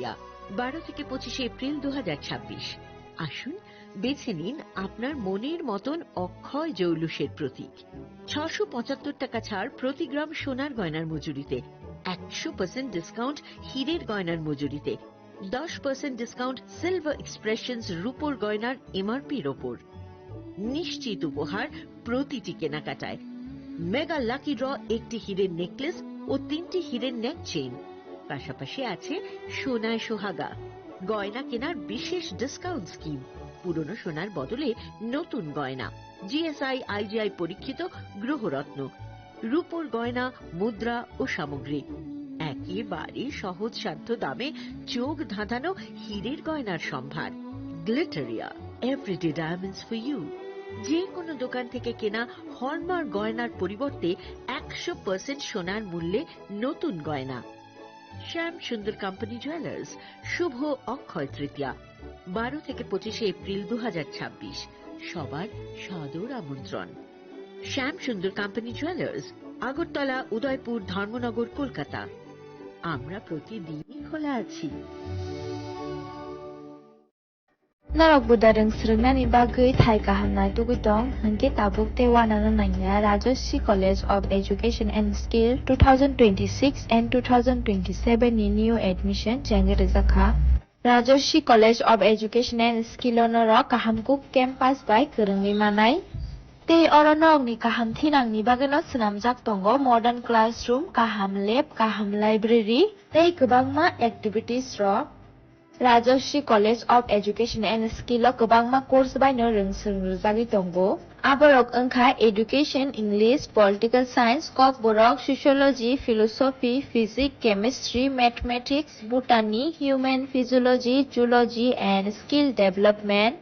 তৃতীয়া 12 থেকে 25 এপ্রিল 2026। আসুন বেছে নিন আপনার মনের মতন অক্ষয় জৌলুসের প্রতীক। 675 টাকা ছাড় প্রতি গ্রাম সোনার গয়নার মজুরিতে, 100% ডিসকাউন্ট হীরের গয়নার মজুরিতে, 10% ডিসকাউন্ট সিলভার এক্সপ্রেশনস রূপোর গয়নার এমআরপির ওপর। নিশ্চিত উপহার প্রতিটি কেনাকাটায়। মেগা লাকি ড্র একটি হীরের নেকলেস ও 3টি হীরের নেক চেইন। পাশাপাশি আছে সোনায় সোহাগা গয়না কেনার বিশেষ ডিসকাউন্ট স্কিম। পুরনো সোনার বদলে নতুন গয়না, জিএসআই আইজিআই পরীক্ষিত গ্রহরত্ন, রূপোর গয়না, মুদ্রা ও সামগ্রী। একেবারে সহজসাধ্য দামে চোখ ধাঁধানো হীরের গয়নার সম্ভার। Glitteria, everyday diamonds for you. যে কোনো দোকান থেকে কেনা হলমার্ক গয়নার পরিবর্তে 100% সোনার মূল্যে নতুন গয়না। শ্যাম সুন্দর কোম্পানি জুয়েলার্স, শুভ অক্ষয় তৃতীয়া 12 থেকে 25 এপ্রিল 2026। সবার সাদর আমন্ত্রণ। শ্যাম সুন্দর কোম্পানি জুয়েলার্স, আগরতলা, উদয়পুর, ধর্মনগর, কলকাতা। আমরা প্রতিদিনই খোলা আছি। Narok budareng srengani bagui thai kahamnai tugutong hangke tabuk te wanana nanya Rajashri College of Education and Skill 2026 and 2027 ni new admission jange rezakha Rajashri College of Education and Skill onoro kahamkuk campus by kerengni manai te oronok ni kaham thinang ni bageno snamjak tongo modern classroom, kaham lab, kaham library tei kwbangma activities ro Rajashri College of Education and Skill o kwbangma course baino rungsrungjagi tongo. Aborok wngkha Education, English, Political Science, Kok borok Sociology, Philosophy, Physics, Chemistry, Mathematics, Botany, Human Physiology, Zoology and Skill Development.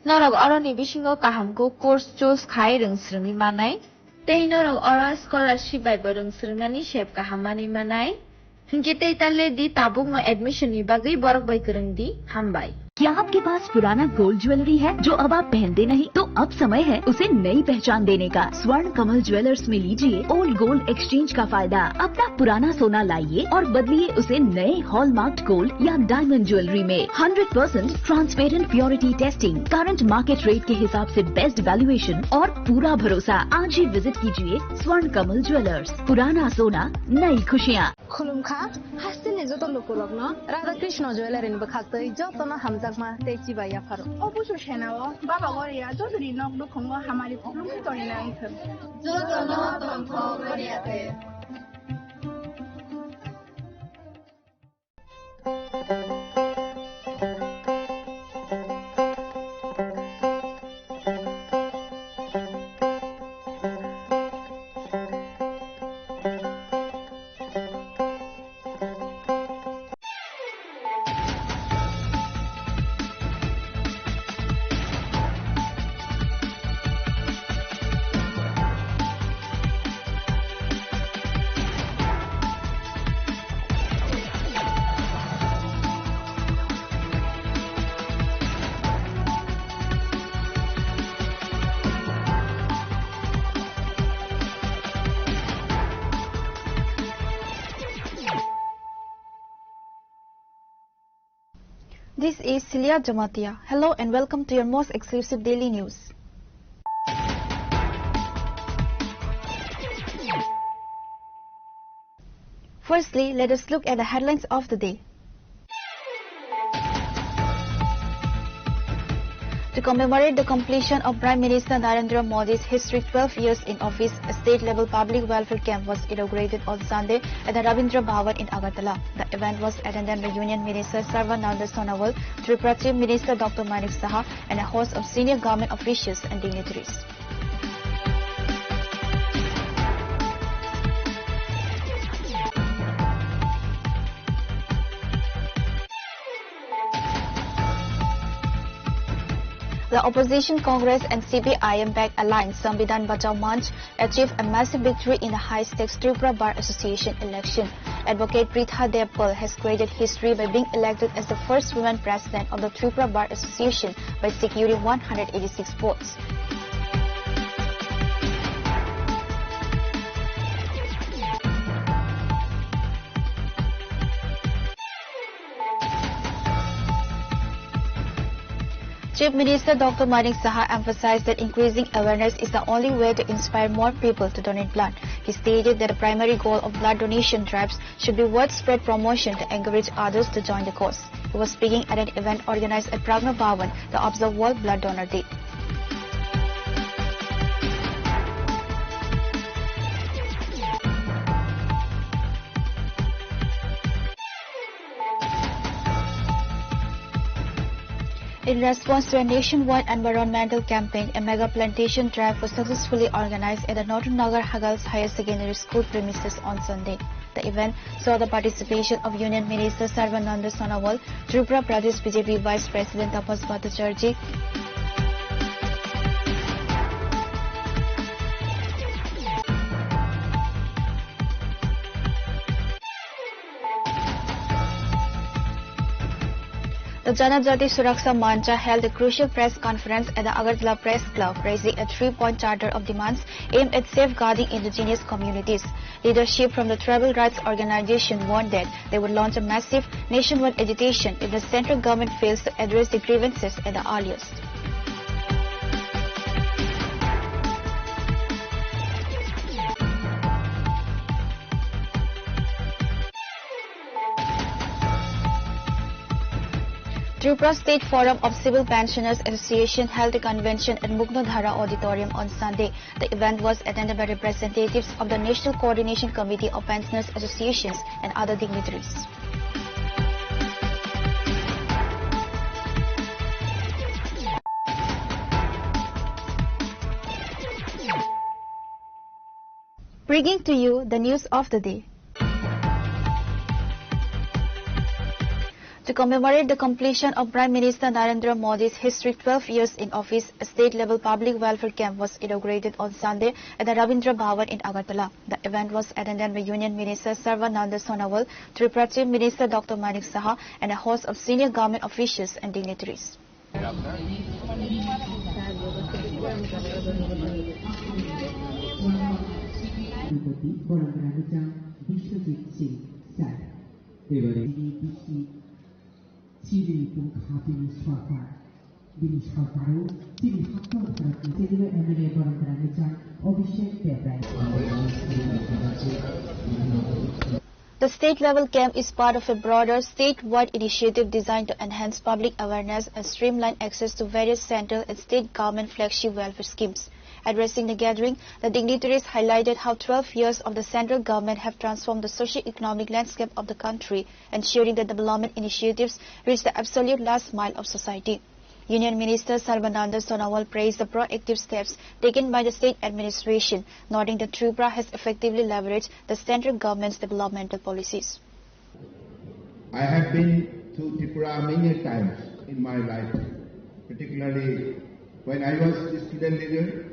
Norok oroni bisingo kahamko course choose khai rungsrungni manai. Tei norok oro scholarship bai bo rungsrungnani sep kahamani manai. Hingke tale di tabuk no admission ni bagui borok bai kereng di hambai. क्या आपके पास पुराना gold jewellery है जो अब आप पहनते नहीं? तो अब समय है उसे नई पहचान देने का। स्वर्ण कमल ज्वेलर्स में लीजिए ओल्ड गोल्ड एक्सचेंज का फायदा। अपना पुराना सोना लाइए और बदलिए उसे नए हॉलमार्क्ड गोल्ड या डायमंड ज्वेलरी में। 100% transparent purity testing, current market rate के हिसाब से बेस्ट वैल्यूएशन और पूरा भरोसा। आज ही विजिट कीजिए स्वर्ण कमल ज्वेलर्स। पुराना सोना, नई खुशियाँ। खुलुमखा हासिने जत लोकलग्न राधा कृष्ण ज्वेलरी बखाक्तै जतन हामजाकमा तेची बाया फारो অবশ্য সেনাও বাবা গরিয়া যদি নক দুখঙ্গ হামারি খুলুমি তরি না আইছে जतन तन्थ गरियाते This is Celia Jamatia. Hello and welcome to your most exclusive daily news. Firstly, let us look at the headlines of the day. To commemorate the completion of Prime Minister Narendra Modi's historic 12 years in office, a state-level public welfare camp was inaugurated on Sunday at the Rabindra Bhavan in Agartala. The event was attended by Union Minister Sarvananda Sonowal, Tripura Chief Minister Dr. Manik Saha, and a host of senior government officials and dignitaries. The opposition Congress and CPIM-backed alliance Samvidhan Bachao Manch achieved a massive victory in the high-stakes Tripura Bar Association election. Advocate Pritha Debpal has created history by being elected as the first woman president of the Tripura Bar Association by securing 186 votes. Chief Minister Dr. Manik Saha emphasized that increasing awareness is the only way to inspire more people to donate blood. He stated that the primary goal of blood donation drives should be widespread promotion to encourage others to join the cause. He was speaking at an event organized at Pragna Bhavan to observe World Blood Donor Day. In response to a nationwide environmental campaign, a mega plantation drive was successfully organized at the Northern Nagar Hagals Higher Secondary School premises on Sunday. The event saw the participation of Union Minister Sarvananda Sonowal, Tripura Pradesh BJP Vice President Tapas Bhattacharjee, The Janajati Suraksha Mancha held a crucial press conference at the Agartala Press Club, raising a 3-point charter of demands aimed at safeguarding indigenous communities. Leadership from the tribal rights organization warned that they would launch a massive nationwide agitation if the central government fails to address the grievances at the earliest. Tripura State Forum of Civil Pensioners Association held a convention at Mugdhara Auditorium on Sunday. The event was attended by representatives of the National Coordination Committee of Pensioners Associations and other dignitaries. Bringing to you the news of the day. To commemorate the completion of Prime Minister Narendra Modi's historic 12 years in office, a state-level public welfare camp was inaugurated on Sunday at the Rabindra Bhavan in Agartala. The event was attended by Union Minister Sarvananda Sonowal, Tripura Chief Minister Dr. Manik Saha, and a host of senior government officials and dignitaries. The state-level camp is part of a broader statewide initiative designed to enhance public awareness and streamline access to various central and state government flagship welfare schemes. Addressing the gathering, the dignitaries highlighted how 12 years of the central government have transformed the socio-economic landscape of the country, ensuring that development initiatives reach the absolute last mile of society. Union Minister Sarvananda Sonowal praised the proactive steps taken by the state administration, noting that Tripura has effectively leveraged the central government's developmental policies. I have been to Tripura many times in my life, particularly when I was a student leader.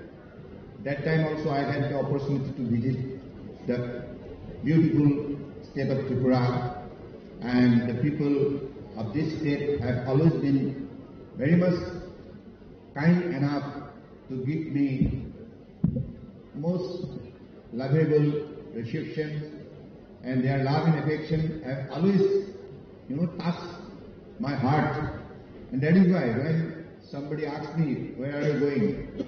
That time also I had the opportunity to visit the beautiful state of Tripura, and the people of this state have always been very much kind enough to give me most lovable reception, and their love and affection have always, touched my heart. And that is why when somebody asks me, where are you going?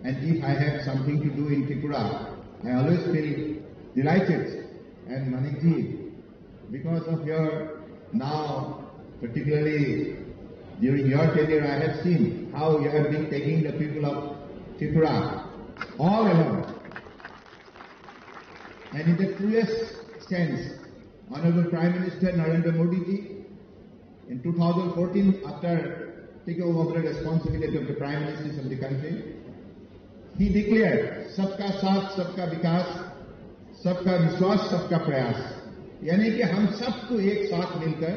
And if I have something to do in Tripura, I always feel delighted. And Manikji, because of your now, particularly during your tenure, I have seen how you have been taking the people of Tripura all along. And in the truest sense, Honorable Prime Minister Narendra Modi ji, in 2014, after taking over the responsibility of the Prime Ministers of the country, he declared, सबका साथ, सबका विकास, सबका विश्वास, सबका प्रयास, यानी कि हम सबको एक साथ मिलकर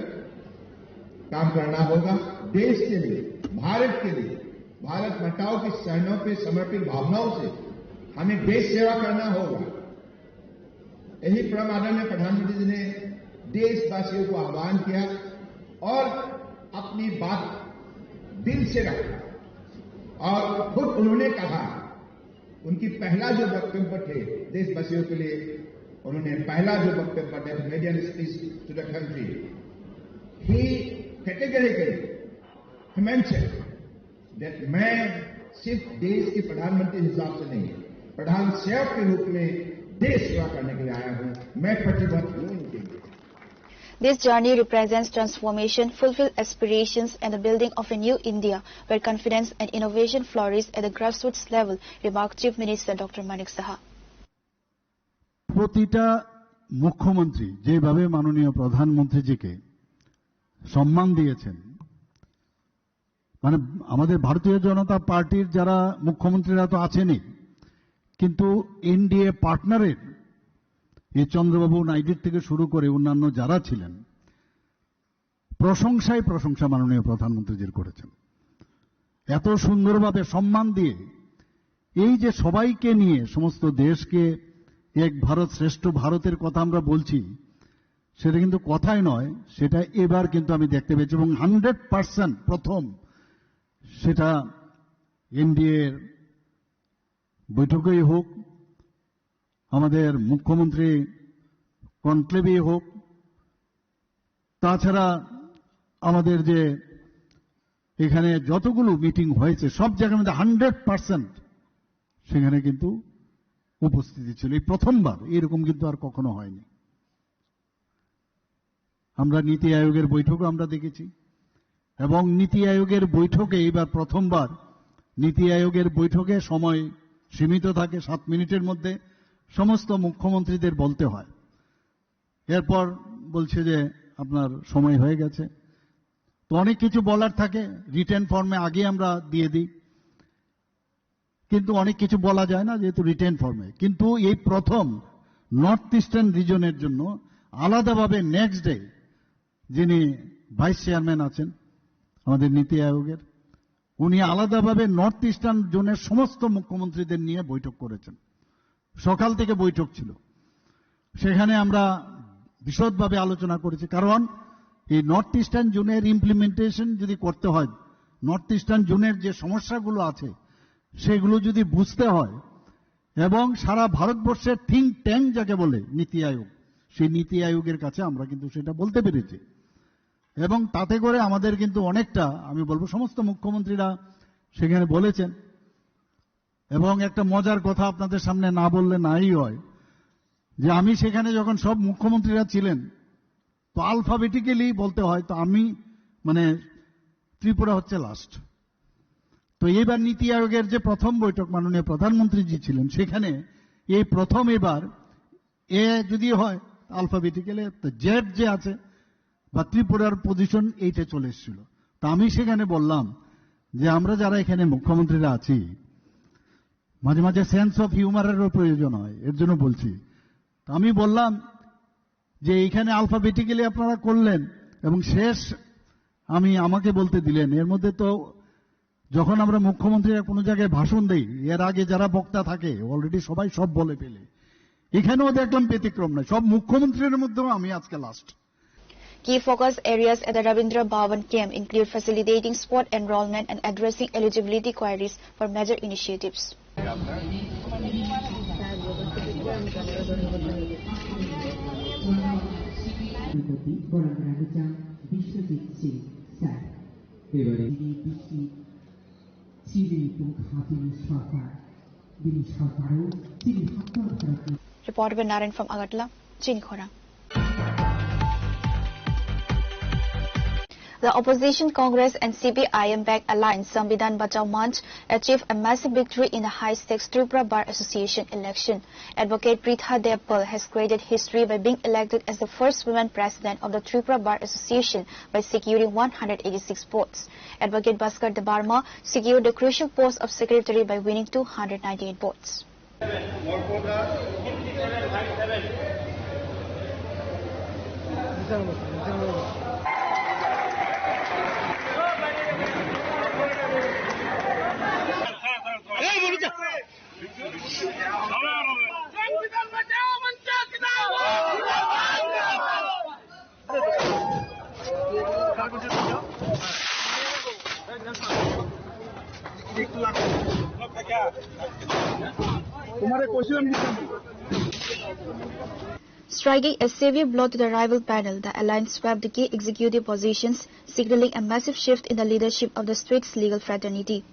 काम करना होगा देश के लिए, भारत के लिए, भारत माताओं की शरणों पे समर्पित भावनाओं से हमें देश सेवा करना होगा। यही परम आदरणीय प्रधानमंत्री जी ने देशवासियों को आह्वान किया और अपनी बात दिल से रखा और खुद उन्होंने कहा, उनकी पहला जो वक्तव्य थे देशवासियों के लिए, उन्होंने पहला जो वक्तव्य थे maiden speech to the country, he categorically mentioned that मैं सिर्फ देश के प्रधानमंत्री हिसाब से नहीं, प्रधान सेवक के रूप में देश सेवा करने के लिए आया हूं। मैं प्रतिबद्ध हूं इनके लिए। This journey represents transformation, fulfilled aspirations, and the building of a new India where confidence and innovation flourish at the grassroots level, remarked Chief Minister Dr. Manik Saha. প্রতিটা মুখ্যমন্ত্রী যেভাবে মাননীয় প্রধানমন্ত্রীজিকে সম্মান দিয়েছেন, মানে আমাদের ভারতীয় জনতা পার্টির যারা মুখ্যমন্ত্রীরা তো আছেনই, কিন্তু এনডিএ পার্টনারের এই চন্দ্রবাবু নাইডুর থেকে শুরু করে অন্যান্য যারা ছিলেন, প্রশংসা মাননীয় প্রধানমন্ত্রীজির করেছেন। এত সুন্দরভাবে সম্মান দিয়ে এই যে সবাইকে নিয়ে সমস্ত দেশকে এক ভারত শ্রেষ্ঠ ভারতের কথা আমরা বলছি, সেটা কিন্তু কথাই নয়, সেটা এবার কিন্তু আমি দেখতে পেয়েছি এবং 100% প্রথম সেটা এনডিএর বৈঠকেই হোক, আমাদের মুখ্যমন্ত্রী কনক্লেভেই হোক, তাছাড়া আমাদের যে এখানে যতগুলো মিটিং হয়েছে সব জায়গার মধ্যে 100% সেখানে কিন্তু উপস্থিতি ছিল। এই প্রথমবার, এরকম কিন্তু আর কখনো হয়নি। আমরা নীতি আয়োগের বৈঠকও আমরা দেখেছি এবং নীতি আয়োগের বৈঠকে এইবার প্রথমবার নীতি আয়োগের বৈঠকে সময় সীমিত থাকে, 7 মিনিটের মধ্যে সমস্ত মুখ্যমন্ত্রীদের বলতে হয়। এরপর বলছে যে আপনার সময় হয়ে গেছে। তো অনেক কিছু বলার থাকে, রিটেন ফর্মে আগে আমরা দিয়ে দিই, কিন্তু অনেক কিছু বলা যায় না যেহেতু রিটেন ফর্মে। কিন্তু এই প্রথম নর্থ ইস্টার্ন রিজনের জন্য আলাদাভাবে নেক্সট ডে যিনি ভাইস চেয়ারম্যান আছেন আমাদের নীতি আয়োগের, উনি আলাদাভাবে নর্থ ইস্টার্ন জোনের সমস্ত মুখ্যমন্ত্রীদের নিয়ে বৈঠক করেছেন। সকাল থেকে বৈঠক ছিল, সেখানে আমরা বিশদভাবে আলোচনা করেছি। কারণ এই নর্থ ইস্টার্ন জোনের ইমপ্লিমেন্টেশন যদি করতে হয়, নর্থ ইস্টার্ন জোনের যে সমস্যাগুলো আছে সেগুলো যদি বুঝতে হয়, এবং সারা ভারতবর্ষের থিঙ্ক ট্যাঙ্ক যাকে বলে নীতি আয়োগ, সেই নীতি আয়োগের কাছে আমরা কিন্তু সেটা বলতে পেরেছি। এবং তাতে করে আমাদের কিন্তু অনেকটা, আমি বলবো সমস্ত মুখ্যমন্ত্রীরা সেখানে বলেছেন। এবং একটা মজার কথা আপনাদের সামনে না বললে নাই হয়, যে আমি সেখানে যখন সব মুখ্যমন্ত্রীরা ছিলেন তো আলফাবেটিক্যালি বলতে হয়, তো আমি মানে ত্রিপুরা হচ্ছে লাস্ট। তো এইবার নীতি আয়োগের যে প্রথম বৈঠক মাননীয় প্রধানমন্ত্রীজি ছিলেন, সেখানে এই প্রথম এবার এ যদি হয় আলফাবেটিক্যালি, জেড যে আছে বা ত্রিপুরার পজিশন এইটা চলে এসেছিল। তা আমি সেখানে বললাম যে আমরা যারা এখানে মুখ্যমন্ত্রীরা আছি, মাঝে মাঝে সেন্স অফ হিউমারেরও প্রয়োজন হয়, এর জন্য বলছি। আমি বললাম যে এইখানে আলফাবেটিক্যালি আপনারা করলেন এবং শেষ আমাকে বলতে দিলেন। এর মধ্যে তো যখন আমরা মুখ্যমন্ত্রীরা কোনো জায়গায় ভাষণ দেই, এর আগে যারা বক্তা থাকে অলরেডি সবাই সব বলে ফেলে, এখানেও দেখলাম ব্যতিক্রম নাই, সব মুখ্যমন্ত্রীর মধ্যেও আমি আজকে last. Key focus areas at the Rabindra Bhavan camp include facilitating sport enrollment and addressing eligibility queries for major initiatives. Reported by Narayan from Agartala, Chinikhora. The opposition Congress and CPIM-backed alliance Samvidhan Bachao Manch achieved a massive victory in the high-stakes Tripura Bar Association election. Advocate Preetha Devpal has created history by being elected as the first woman president of the Tripura Bar Association by securing 186 votes. Advocate Bhaskar Debarma secured the crucial post of secretary by winning 298 votes. Striking a severe blow to the rival panel, the alliance swept the key executive positions, signaling a massive shift in the leadership of the Street's legal fraternity.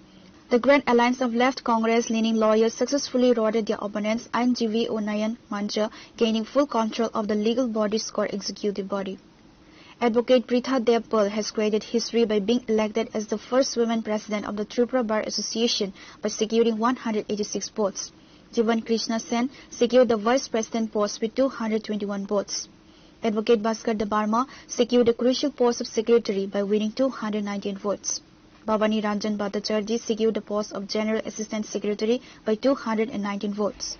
The Grand Alliance of left Congress-leaning lawyers successfully routed their opponents INGV Onayan Mancha, gaining full control of the legal body's core executive body. Advocate Pritha Dev Pal has created history by being elected as the first woman president of the Tripura Bar Association by securing 186 votes. Jivan Krishna Sen secured the vice president post with 221 votes. Advocate Bhaskar Debarma secured the crucial post of secretary by winning 219 votes. Bhavani Ranjan Bhattacharjee secured the post of general assistant secretary by 219 votes.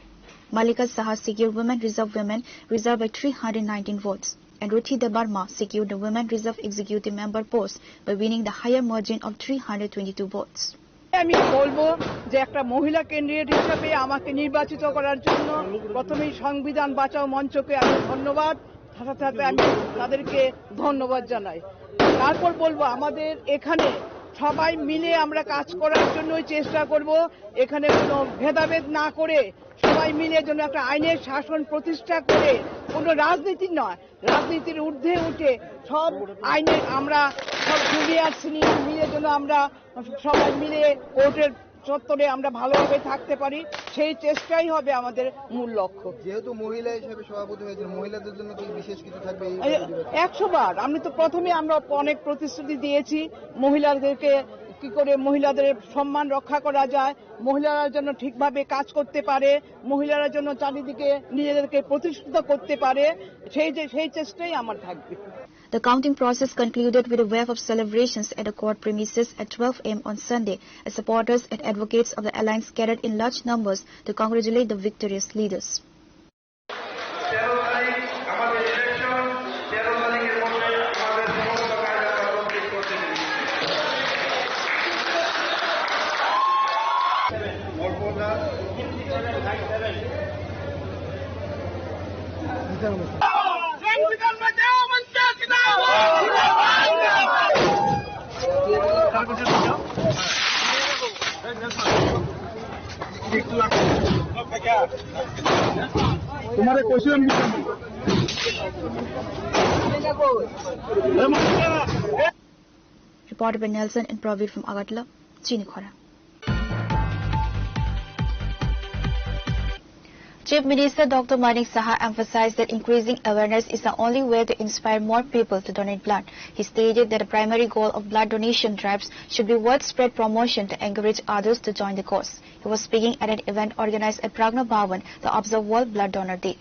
Malika Saha secured women reserve by 319 votes. And Ruthi Debarma secured the women reserve executive member post by winning the higher margin of 322 votes. আমি বলবো যে একটা মহিলা candidate হিসেবে আমাকে নির্বাচিত করার জন্য প্রথমেই সংবিধান বাঁচাও মঞ্চকে আমি ধন্যবাদ, সাথে সাথে আমি তাদেরকে ধন্যবাদ জানাই। তারপর বলবো আমাদের এখানে সবাই মিলে আমরা কাজ করার জন্যই চেষ্টা করব, এখানে কোনো ভেদাভেদ না করে সবাই মিলে যেন একটা আইনের শাসন প্রতিষ্ঠা করে, কোনো রাজনীতি নয়, রাজনীতির ঊর্ধ্বে উঠে সব আইনের আমরা সব জুনিয়র সিনিয়র মিলে যেন আমরা সবাই মিলে কোর্টের চত্বরে আমরা ভালোভাবে থাকতে পারি, সেই চেষ্টাই হবে আমাদের মূল লক্ষ্য। যেহেতু মহিলা হিসেবে সভাপতি হয়েছে, মহিলাদের জন্য কি বিশেষ কিছু থাকবে? 100 বার আমি তো প্রথমে আমরা অনেক প্রতিশ্রুতি দিয়েছি মহিলাদেরকে কি করে মহিলাদের সম্মান রক্ষা করা যায়, মহিলারা যেন ঠিকভাবে কাজ করতে পারে, মহিলারা যেন চারিদিকে নিজেদেরকে প্রতিষ্ঠিত করতে পারে, সেই চেষ্টাই আমার থাকবে। The counting process concluded with a wave of celebrations at the court premises at 12 a.m. on Sunday as supporters and advocates of the alliance gathered in large numbers to congratulate the victorious leaders. तुम्हारे question Reported by Nelson and Praveer from Agartala, Chinikhara. Chief Minister Dr. Manik Saha emphasized that increasing awareness is the only way to inspire more people to donate blood. He stated that the primary goal of blood donation drives should be widespread promotion to encourage others to join the cause. He was speaking at an event organized at Pragna Bhavan to observe World Blood Donor Day.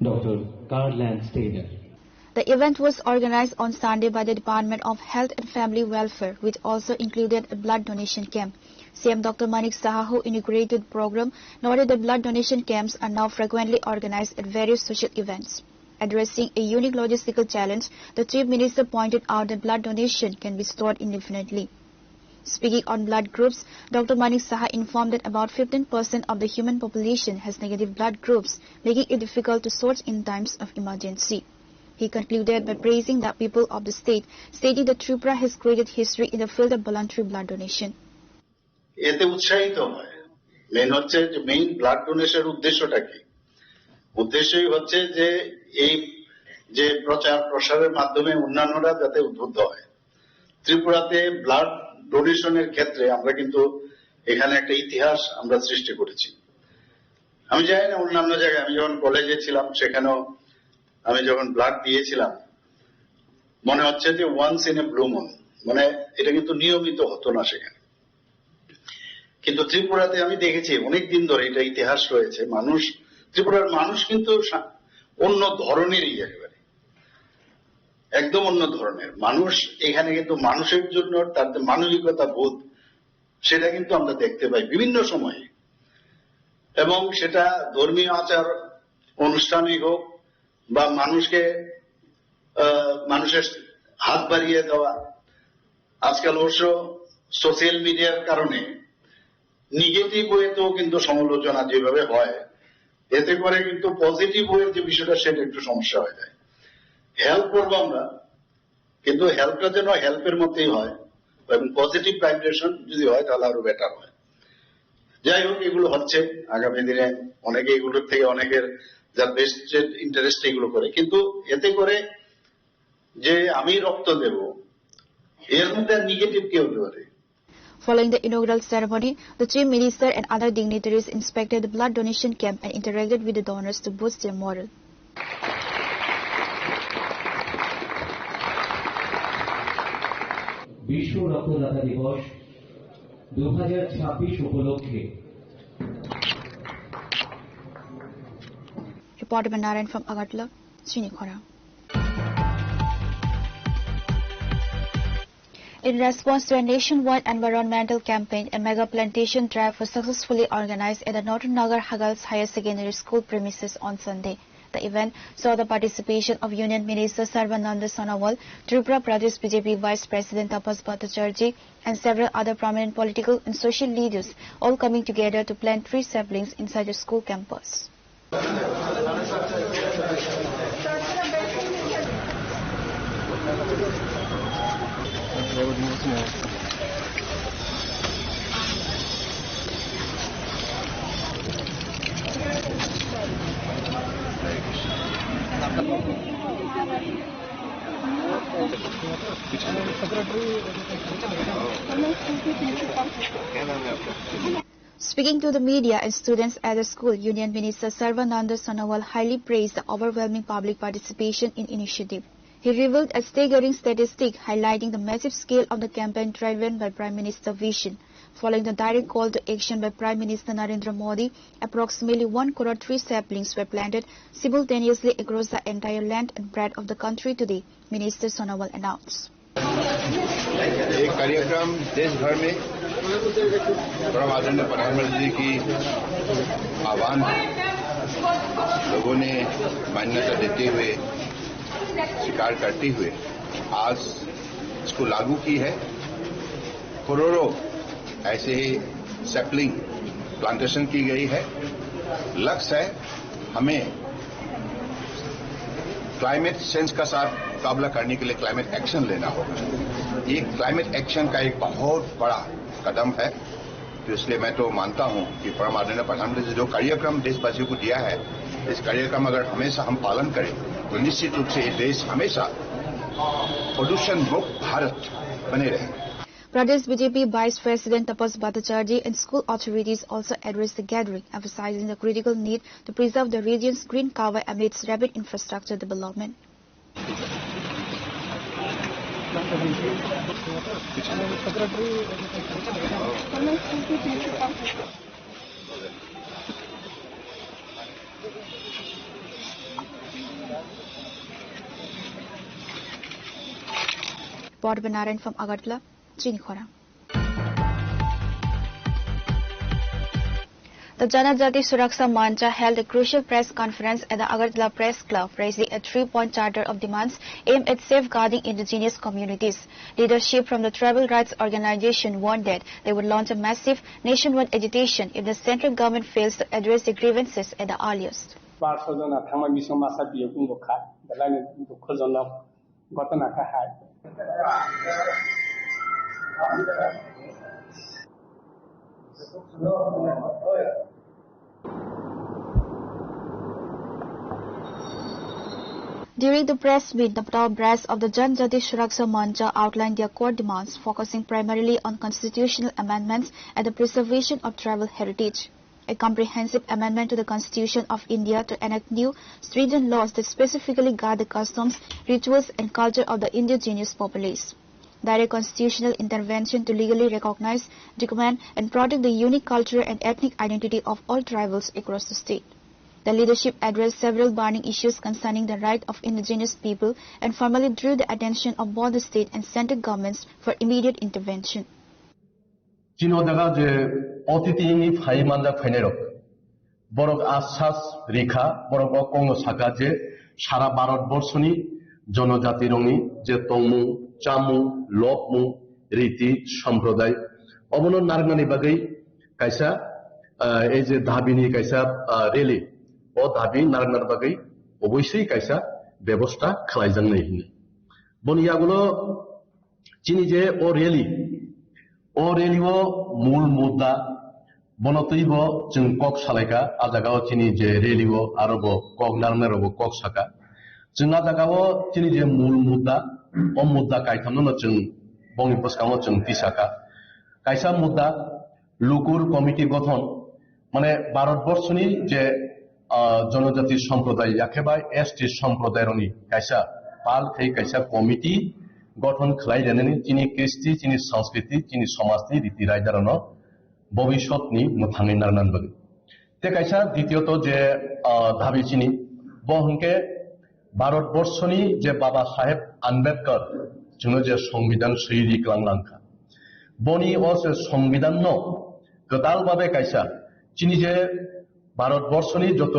Dr. Karl Lance Taylor. The event was organized on Sunday by the Department of Health and Family Welfare, which also included a blood donation camp. CM Dr. Manik Saha, who inaugurated the program, noted that blood donation camps are now frequently organized at various social events. Addressing a unique logistical challenge, the Chief Minister pointed out that blood donation can be stored indefinitely. Speaking on blood groups, Dr. Manik Saha informed that about 15% of the human population has negative blood groups, making it difficult to source in times of emergency. He concluded by praising the people of the state, stating that Tripura has created history in the field of voluntary blood donation. এতে উৎসাহিত হয়। Main হচ্ছে যে main blood ডোনেশনের উদ্দেশ্যটা কি? উদ্দেশ্যই হচ্ছে যে এই যে প্রচার প্রসারের মাধ্যমে অন্যান্যরা যাতে উদ্বুদ্ধ হয়। ত্রিপুরাতে ব্লাড ডোনেশনের ক্ষেত্রে আমরা কিন্তু এখানে একটা ইতিহাস আমরা সৃষ্টি করেছি। আমি জানি না অন্যান্য জায়গায়, আমি যখন কলেজে ছিলাম সেখানেও আমি যখন ব্লাড দিয়েছিলাম মনে হচ্ছে যে once in a blue moon, মানে এটা কিন্তু নিয়মিত হতো না সেখানে। কিন্তু ত্রিপুরাতে আমি দেখেছি অনেকদিন ধরে এটা ইতিহাস রয়েছে। মানুষ, ত্রিপুরার মানুষ কিন্তু অন্য ধরনেরই, একেবারে একদম অন্য ধরনের মানুষ। এখানে কিন্তু মানুষের জন্য তার মানবিকতা বোধ সেটা কিন্তু আমরা দেখতে পাই বিভিন্ন সময়ে, এবং সেটা ধর্মীয় আচার অনুষ্ঠানই হোক বা মানুষের হাত বাড়িয়ে দেওয়া। আজকাল অবশ্য সোশ্যাল মিডিয়ার কারণে নেগেটিভ ওয়েতেও কিন্তু সমালোচনা যেভাবে হয়, এতে করে কিন্তু পজিটিভ ওয়ের যে বিষয়টা সেটা একটু সমস্যা হয়ে যায়। হেল্প করবো আমরা, কিন্তু হেল্পটা যেন হেল্পের মধ্যেই হয় এবং পজিটিভ ভাইব্রেশন যদি হয় তাহলে আরো বেটার হয়। যাই হোক, এগুলো হচ্ছে আগামী দিনে অনেকে এগুলোর থেকে অনেকের যার বেস্টেড ইন্টারেস্ট এগুলো করে, কিন্তু এতে করে যে আমি রক্ত দেব এর মধ্যে নেগেটিভ কি হতে পারে? Following the inaugural ceremony, the Chief Minister and other dignitaries inspected the blood donation camp and interacted with the donors to boost their morale. বিশ্ব রক্তদাতা দিবস 2026 উপলক্ষে Reporter Narayan from Agartala, Srinikhara. In response to a nationwide environmental campaign, a mega plantation drive was successfully organized at the Northern Nagar Hagals Higher Secondary School premises on Sunday. The event saw the participation of Union Minister Sarvananda Sonowal, Tripura Pradesh BJP Vice President Tapas Bhattacharjee, and several other prominent political and social leaders, all coming together to plant 3 saplings inside the school campus. Speaking to the media and students at the school, Union Minister Sarvananda Sonowal highly praised the overwhelming public participation in initiative. He revealed a staggering statistic highlighting the massive scale of the campaign driven by Prime Minister Vision. Following the direct call to action by Prime Minister Narendra Modi, approximately 1 crore tree saplings were planted simultaneously across the entire length and breadth of the country today, Minister Sonowal announced. एक कार्यक्रम देश भर में परम आदरणीय प्रधानमंत्री जी की आह्वान लोगों ने मान्यता देते हुए स्वीकार करते हुए आज इसको लागू की है। करोड़ों ऐसे ही सैपलिंग प्लांटेशन की गई है। लक्ष्य है हमें क्लाइमेट चेंज का साथ मुकाबला करने के लिए क्लाइमेट एक्शन लेना होगा। ये क्लाइमेट एक्शन का एक बहुत बड़ा कदम है, तो इसलिए मैं तो मानता हूं कि परम आदरणीय प्रधानमंत्री जी जो कार्यक्रम देशवासियों को दिया है, इस कार्यक्रम अगर हमेशा हम पालन करें तो निश्चित रूप से ये देश हमेशा प्रदूषण मुक्त भारत बने रहेगा। Pradesh BJP Vice President Tapas Bhattacharjee and school authorities also addressed the gathering, emphasizing the critical need to preserve the region's green cover amidst rapid infrastructure development. Reporter Narayan from Agartala, Srinikhara. The Janajati Suraksha Mancha held a crucial press conference at the Agartala Press Club, raising a 3-point charter of demands aimed at safeguarding indigenous communities. Leadership from the tribal rights organization warned that they would launch a massive nationwide agitation if the central government fails to address the grievances at the earliest. During the press meet, the top brass of the Janajati Suraksha Mancha outlined their core demands, focusing primarily on constitutional amendments and the preservation of tribal heritage. A comprehensive amendment to the Constitution of India to enact new, stringent laws that specifically guard the customs, rituals and culture of the indigenous populace. Direct constitutional intervention to legally recognize, document and protect the unique culture and ethnic identity of all tribals across the state. The leadership addressed several burning issues concerning the right of indigenous people and formally drew the attention of both the state and central governments for immediate intervention. 진호다가 저 어티티니 파이만다 페네로 보록 아사스 리카 보록 어공노 사카제 সারা ভারতবর্ষনি জনজাতি রঙি যে তমু চামু লপমু রীতি সম্প্রদায় অবন নারনানি বাগৈ কাইসা এই যে দাবিনি কাইসা rally ও দাবি নারনার বাগৈ অবশ্যই কাইসা ব্যবস্থা খালাইজাং নাই হিনি বনিয়াগুলো চিনি যে ও রেলিও মূল মুদ্দা বনতৈব जों কক সালাইকা আজাগাও চিনি যে রেলিও আরব কক নারনারব কক সাকা जों आजागाव चिनि जे मूल मुद्दा ओ मुद्दा कायथामनो जों बंनि बसकाङाव जों तिसाका कायसा मुद्दा लुकुर कमिटी गठन माने भारतबर्षनि जे जनजाति सम्प्रदाय एखेबारे एसटी सम्प्रदायनि कायसा पाल थै कायसा कमिटी गठन खालायदेनानै चिनि कृष्टि चिनि संस्कृति चिनि समाजनि रीति रायदारनो भबिष्यतनि मोथाङै नारनानबो ते कायसा द्वितीयत जे दाबि चिनि बहंके भारतबर्षनि जे बाबा साहेब आम्बेडकर जोंनो जे संविधान सैरि खालामलांखा बनि अ जे संविधान न गोदाल भाबे कायसा चिनि जे भारतबर्षनि जत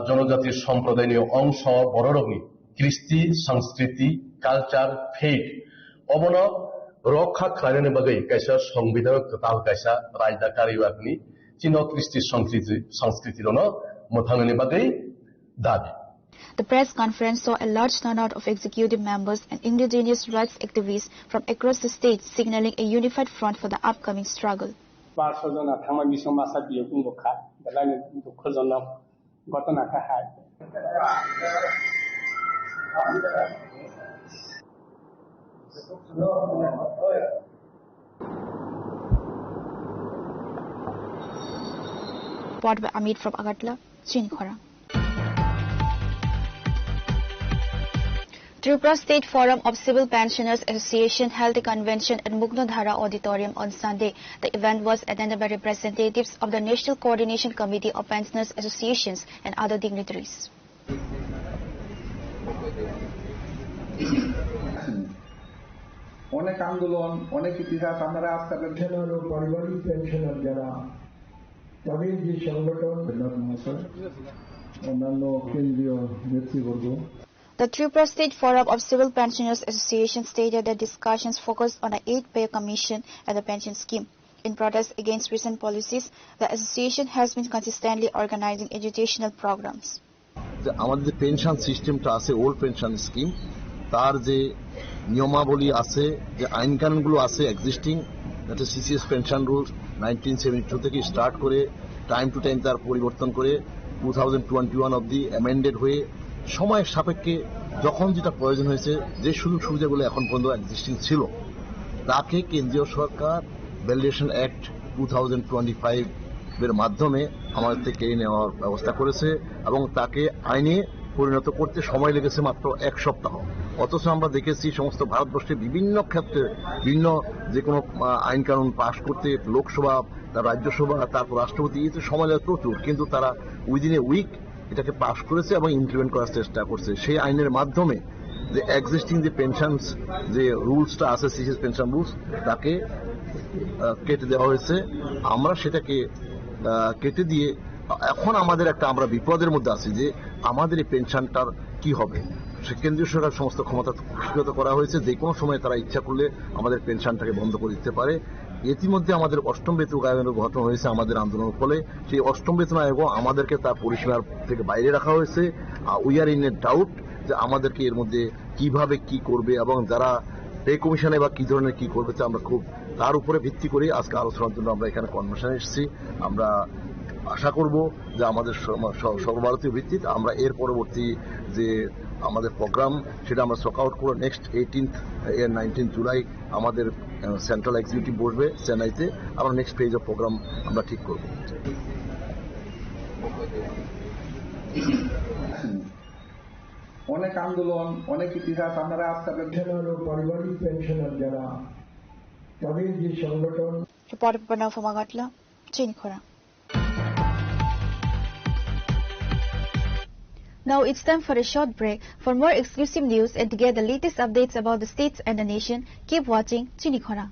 जनजाति सम्प्रदायनि अंश बररगनि कृष्टि संस्कृति कालचार फेथ अबन रक्षा खालायनो बागै कायसा संविधान गोदाल कायसा रायदाकारि वागनि चिनो कृष्टि संस्कृतिरनो मोथाङनि बागै दाबि The press conference saw a large turnout of executive members and indigenous rights activists from across the state, signaling a unified front for the upcoming struggle. Report by Amit from Agartala, Chinikhara. Tripura State Forum of Civil Pensioners Association held a convention at Mugnodhara Auditorium on Sunday. The event was attended by representatives of the National Coordination Committee of Pensioners Associations and other dignitaries. অনেক আন্দোলন অনেক ইতিহাস আমরা আজকে pensioner ও পারিবারিক pensioner যারা তাদের যে সংগঠন অন্যান্য কেন্দ্রীয় নেতৃবর্গ The Tripura State Forum of Civil Pensioners Association stated that discussions focused on an 8-pay commission and the pension scheme. In protest against recent policies, the association has been consistently organizing educational programs. আমাদের যে pension সিস্টেমটা আছে old pension scheme তার যে নিয়মাবলী আছে যে আইন কানুনগুলো আছে এক্সিস্টিং এটা সিসিএস পেনশন রুলস 1972 থেকে স্টার্ট করে টাইম টু টাইম তার পরিবর্তন করে 2021 অবধি অ্যামেন্ডেড হয়ে সময়ের সাপেক্ষে যখন যেটা প্রয়োজন হয়েছে যে সুযোগ সুবিধাগুলো এখন পর্যন্ত এক্সিস্টিং ছিল তাকে কেন্দ্রীয় সরকার ভ্যালিডেশন অ্যাক্ট 2025 এর মাধ্যমে আমাদের থেকে কেড়ে নেওয়ার ব্যবস্থা করেছে এবং তাকে আইনে পরিণত করতে সময় লেগেছে মাত্র 1 সপ্তাহ। অথচ আমরা দেখেছি সমস্ত ভারতবর্ষে বিভিন্ন ক্ষেত্রে বিভিন্ন যে কোনো আইন কানুন পাশ করতে লোকসভা তার রাজ্যসভা তারপর রাষ্ট্রপতি এতে সময় লাগে প্রচুর, কিন্তু তারা উইদিন এ উইক এটাকে পাশ করেছে এবং ইমপ্লিমেন্ট করার চেষ্টা করছে। সেই আইনের মাধ্যমে যে এক্সিস্টিং যে পেনশন যে রুলসটা আছে সিসিএস পেনশন রুলস তাকে কেটে দেওয়া হয়েছে। আমরা সেটাকে কেটে দিয়ে এখন আমাদের একটা আমরা বিপদের মধ্যে আছি যে আমাদের এই পেনশনটার কি হবে। সে কেন্দ্রীয় সরকার সমস্ত ক্ষমতা স্বীকৃত করা হয়েছে, যে কোনো সময় তারা ইচ্ছা করলে আমাদের পেনশনটাকে বন্ধ করে দিতে পারে। ইতিমধ্যে আমাদের অষ্টম বেতন আয়োগের গঠন হয়েছে আমাদের আন্দোলনের ফলে। সেই অষ্টম বেতন আয়োগ আমাদেরকে তার পরিসীমার থেকে বাইরে রাখা হয়েছে। We are in a doubt যে আমাদেরকে এর মধ্যে কিভাবে কি করবে এবং যারা পে কমিশনে বা কি ধরনের কি করবে আমরা খুব তার উপরে ভিত্তি করে আজকে আলোচনার জন্য আমরা এখানে কনভেনশনে এসেছি। আমরা আশা করব যে আমাদের সর্বভারতীয় ভিত্তিতে আমরা এর পরবর্তী যে আমাদের প্রোগ্রাম সেটা আমরা সক আউট করে নেক্সট 19 জুলাই আমাদের সেন্ট্রাল এক্সিকিউটিভ বসবে চেন্নাইতে। আমরা নেক্সট ফেজ অফ প্রোগ্রাম আমরা ঠিক করব। অনেক আন্দোলন অনেক ইতিহাস আমরা আজকে পেনশনার ও পারিবারিক পেনশনার যারা তাদের যে সংগঠন Report by Pranav from Agartala, Chinikhara. Now it's time for a short break. For more exclusive news and to get the latest updates about the states and the nation, keep watching Chinikhara.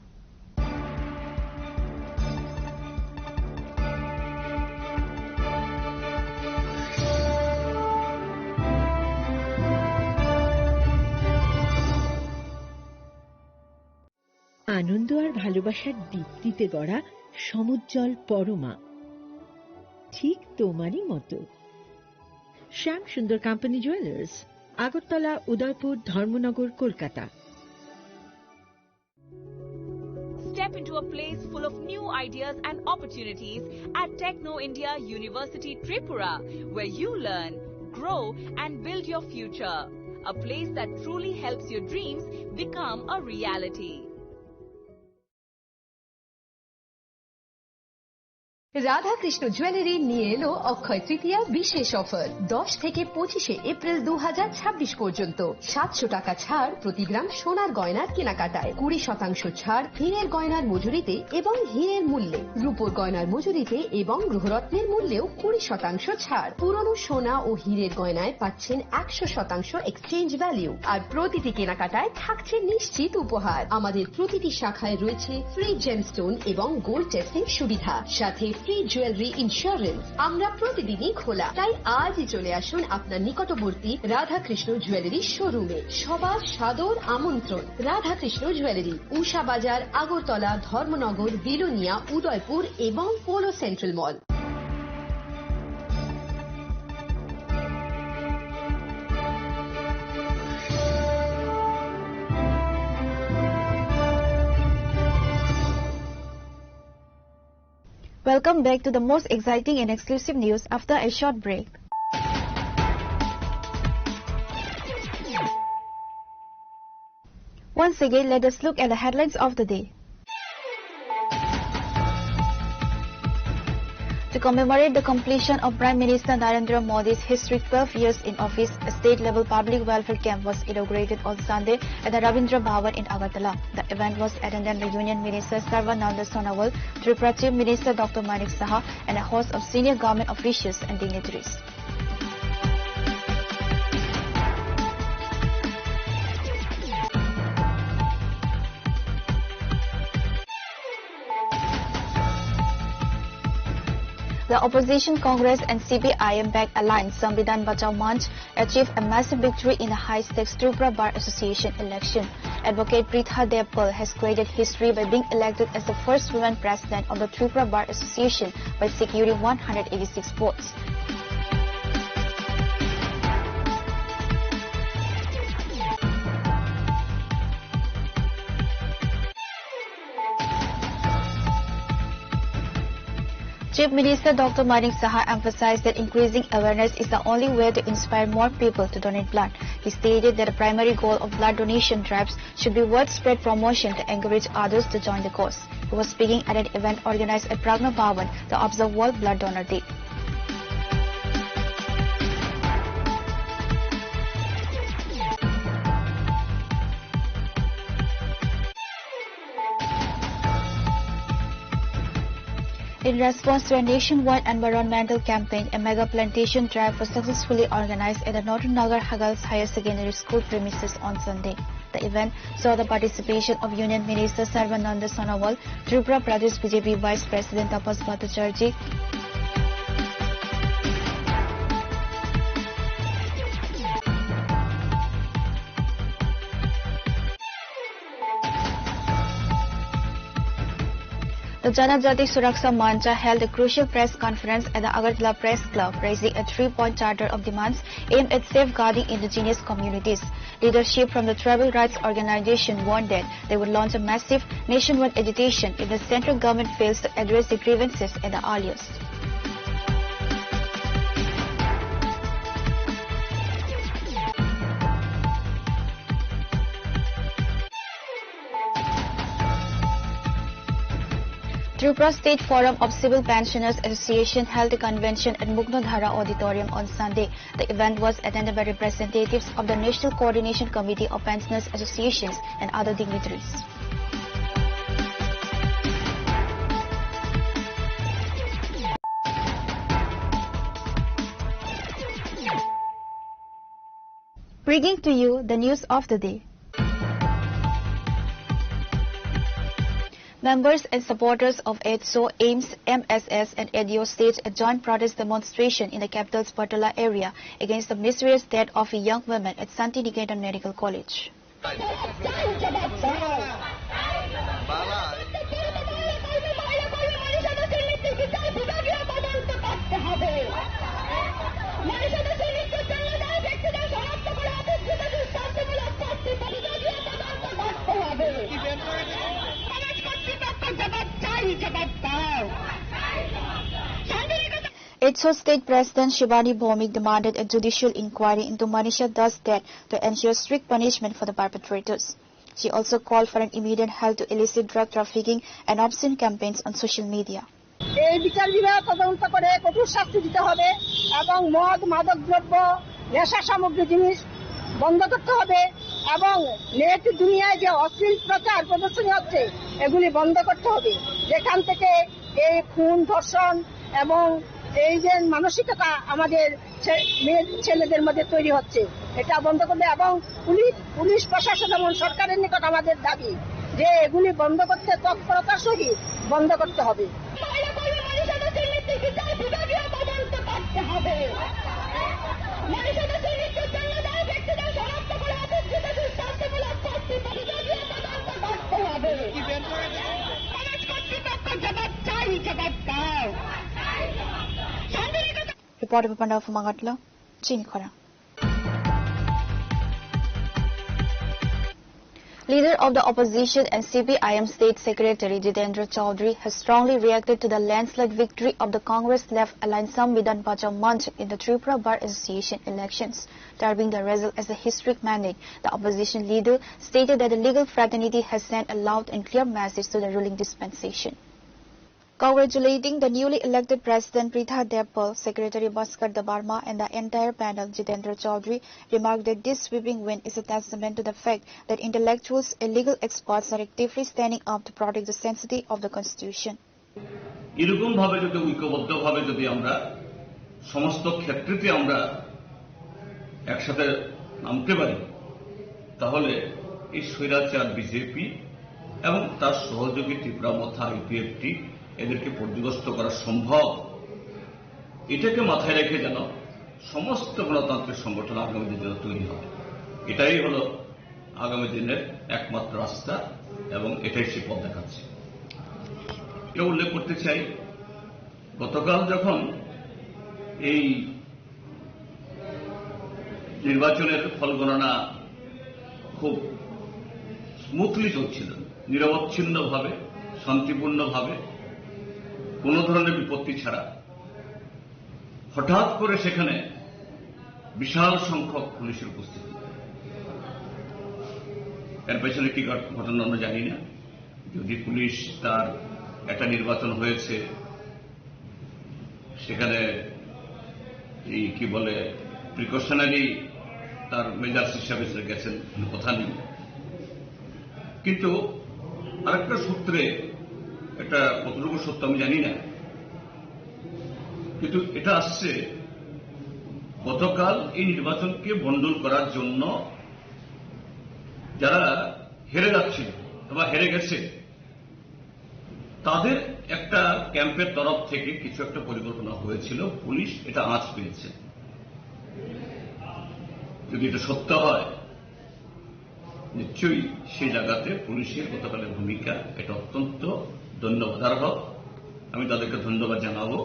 আনন্দ আর ভালোবাসার দীপ্তিতে গড়া সমুজ্জ্বল পরমা, ঠিক তোমারই মতো। শ্যাম সুন্দর company jewellers, Agartala, Udaipur, Dharmanagar, Kolkata. Step into a place full of new ideas and opportunities at Techno India University Tripura, where you learn, grow and build your future. A place that truly helps your dreams become a reality. Radhakrishna jewellery নিয়ে এলো অক্ষয় তৃতীয়া বিশেষ offer. 10 থেকে 25 April 2026 পর্যন্ত 700 টাকা ছাড় প্রতি গ্রাম সোনার গয়নার কেনাকাটায়, 20% ছাড় হীরের গয়নার মজুরিতে এবং হীরের মূল্যে, রূপোর গয়নার মজুরিতে এবং গ্রহরত্নের মূল্যেও 20% ছাড়। পুরনো সোনা ও হীরের গয়নায় পাচ্ছেন 100% এক্সচেঞ্জ ভ্যালু, আর প্রতিটি কেনাকাটায় থাকছে নিশ্চিত উপহার। আমাদের প্রতিটি শাখায় রয়েছে ফ্রি জেমস্টোন এবং গোল্ড টেস্টিং সুবিধা, সাথে ফ্রি জুয়েলারি ইন্স্যুরেন্স। আমরা প্রতিদিনই খোলা, তাই আজই চলে আসুন আপনার নিকটবর্তী রাধাকৃষ্ণ জুয়েলারি শোরুমে। সবার সাদর আমন্ত্রণ। রাধাকৃষ্ণ জুয়েলারি, উষা বাজার, আগরতলা, ধর্মনগর, বিলোনিয়া, উদয়পুর এবং polo central mall. Welcome back to the most exciting and exclusive news after a short break. Once again, let us look at the headlines of the day. To commemorate the completion of Prime Minister Narendra Modi's historic 12 years in office, a state-level public welfare camp was inaugurated on Sunday at the Rabindra Bhavan in Agartala. The event was attended by Union Minister Sarvananda Sonowal, Tripura Chief Minister Dr. Manik Saha, and a host of senior government officials and dignitaries. The opposition Congress and CPIM-backed alliance Samvidhan Bachao Manch achieved a massive victory in the high-stakes Tripura Bar Association election. Advocate Pritha Devpal has created history by being elected as the first woman president of the Tripura Bar Association by securing 186 votes. Chief Minister Dr. Manik Saha emphasized that increasing awareness is the only way to inspire more people to donate blood. He stated that the primary goal of blood donation drives should be widespread promotion to encourage others to join the cause. He was speaking at an event organized at Pragna Bhavan to observe World Blood Donor Day. In response to a nationwide environmental campaign, a mega plantation drive was successfully organized at the Northern Nagar Hagals Higher Secondary School premises on Sunday. The event saw the participation of Union Minister Sarvananda Sonowal, Tripura Pradesh BJP Vice President Tapas Bhattacharjee, The Janajati Suraksha Mancha held a crucial press conference at the Agartala Press Club, raising a 3-point charter of demands aimed at safeguarding indigenous communities. Leadership from the tribal rights organization warned that they would launch a massive nationwide agitation if the central government fails to address the grievances at the earliest. Tripura State Forum of Civil Pensioners Association held a convention at Mugnadhara Auditorium on Sunday. The event was attended by representatives of the National Coordination Committee of Pensioners Associations and other dignitaries. Bringing to you the news of the day. Members and supporters of EDSO, AIMS, MSS and EDIO staged a joint protest demonstration in the capital's Patala area against the mysterious death of a young woman at Santiniketan Medical College. Jeitso State President Shivani Bhomik demanded a judicial inquiry into Manisha Dass' death to ensure strict punishment for the perpetrators. She also called for an immediate halt to illicit drug trafficking and obscene campaigns on social media. এই বিচার বিভাগ তদন্ত করে কঠোর শাস্তি দিতে হবে এবং মদ মাদক দ্রব্য নেশা সামগ্রী জিনিস বন্ধ করতে হবে এবং নেট দুনিয়ায় যে অশ্লীল প্রচার প্রদর্শনী হচ্ছে এগুলি বন্ধ করতে হবে যেখান থেকে এই খুন ধর্ষণ এবং এই যে মানসিকতা আমাদের ছেলেদের মধ্যে তৈরি হচ্ছে এটা বন্ধ করবে এবং পুলিশ প্রশাসন এবং সরকারের নিকট আমাদের দাবি যে এগুলি বন্ধ করতে তৎপরতার সহিত বন্ধ করতে হবে। Reporter Panda from Magatla, Chinikhara. Leader of the opposition and CPIM State Secretary Jitendra Chaudhary has strongly reacted to the landslide victory of the Congress Left Alliance Samvidhan Bachao Manch in the Tripura Bar Association elections, terming the result as a historic mandate. The opposition leader stated that the legal fraternity has sent a loud and clear message to the ruling dispensation. Congratulating the newly elected President Pritha Debpal, Secretary Bhaskar Dabarma and the entire panel, Jitendra Chaudhary remarked that this sweeping win is a testament to the fact that intellectuals and legal experts are actively standing up to protect the sanctity of the Constitution. এরকম ভাবে যদি ঐক্যবদ্ধভাবে যদি আমরা সমস্ত ক্ষেত্রেতে আমরা একসাথে নামতে পারি তাহলে এই স্বৈরাচার বিজেপি এবং তার সহযোগী ত্রিপুরা মথা ইউপিএফটি এদেরকে পর্যুদস্ত করা সম্ভব। এটাকে মাথায় রেখে যেন সমস্ত গণতান্ত্রিক সংগঠন আগামী দিনে তৈরি হয়, এটাই হল আগামী দিনের একমাত্র রাস্তা এবং এটাই সে পথ দেখাচ্ছে। এটা উল্লেখ করতে চাই, গতকাল যখন এই নির্বাচনের ফল গণনা খুব স্মুথলি চলছিল, নিরবচ্ছিন্নভাবে শান্তিপূর্ণভাবে কোন ধরনের বিপত্তি ছাড়া, হঠাৎ করে সেখানে বিশাল সংখ্যক পুলিশের উপস্থিতি। এর পেছনে কি ঘটনা আমরা জানি না। যদি পুলিশ তার একটা নির্বাচন হয়েছে সেখানে এই কি বলে প্রিকশনারি তার মেজার্স হিসাবে গেছেন কথা নেই, কিন্তু আরেকটা সূত্রে এটা কতটুকু সত্য আমি জানি না, কিন্তু এটা আসছে গতকাল এই নির্বাচনকে ভণ্ডুল করার জন্য যারা হেরে যাচ্ছিল বা হেরে গেছে তাদের একটা ক্যাম্পের তরফ থেকে কিছু একটা পরিকল্পনা হয়েছিল, পুলিশ এটা আঁচ পেয়েছে। যদি এটা সত্য হয় নিশ্চয়ই সেই জায়গাতে পুলিশের গতকালের ভূমিকা এটা অত্যন্ত ধন্যবাদার্হ, আমি তাদেরকে ধন্যবাদ জানাবো।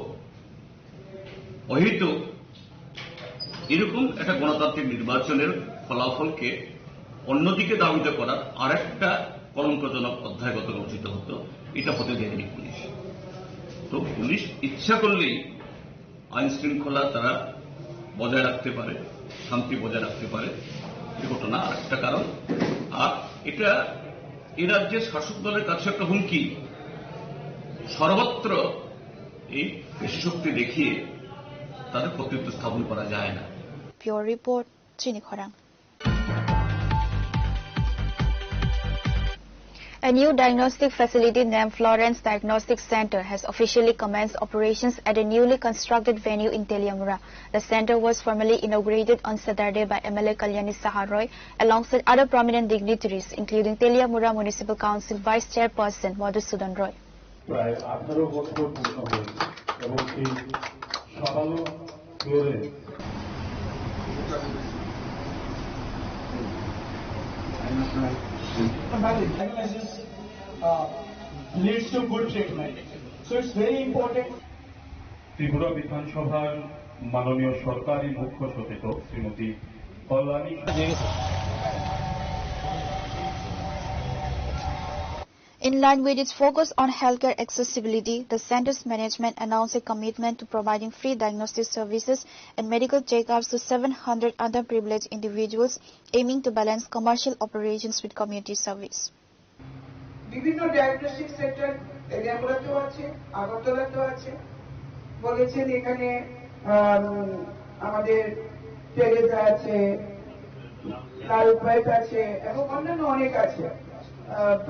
অহিত এরকম একটা গণতান্ত্রিক নির্বাচনের ফলাফলকে অন্যদিকে দাবিত করার আরেকটা কলঙ্কজনক অধ্যায় গতকাল রচিত হতো, এটা হতে দেয়নি পুলিশ। তো পুলিশ ইচ্ছা করলেই আইন শৃঙ্খলা তারা বজায় রাখতে পারে, শান্তি বজায় রাখতে পারে, এই ঘটনা আরেকটা কারণ। আর এটা এই রাজ্যের শাসক দলের কাছে একটা হুমকি, সর্বত্র এই পেশি দেখিয়ে তাদের কর্তৃত্ব স্থাপন করা যায় না। Pure report, Chinikhara. A new diagnostic facility named Florence Diagnostic Center has officially commenced operations at a newly constructed venue in Teliamura. The center was formally inaugurated on Saturday by MLA Kalyani Saharoy alongside other prominent dignitaries, including Teliamura Municipal Council Vice Chairperson Madhusudan Roy. প্রায় 18 বছর পূর্ণ হয়েছে এবং এই সকালও ফ্লোরে diagnosis leads to good treatment. So it's very important. Tripura বিধানসভার মাননীয় সরকারি মুখ্য সচেতক Shrimati Kalyani In line with its focus on healthcare accessibility, the center's management announced a commitment to providing free diagnostic services and medical checkups to 700 underprivileged individuals, aiming to balance commercial operations with community service. বিভিন্ন diagnostic centre এরিয়াগুলোতেও আছে, আগরতলাতেও আছে। বলেছেন এখানে আমাদের তেরেজা আছে, লালপাইট আছে এবং অন্যান্য অনেক আছে,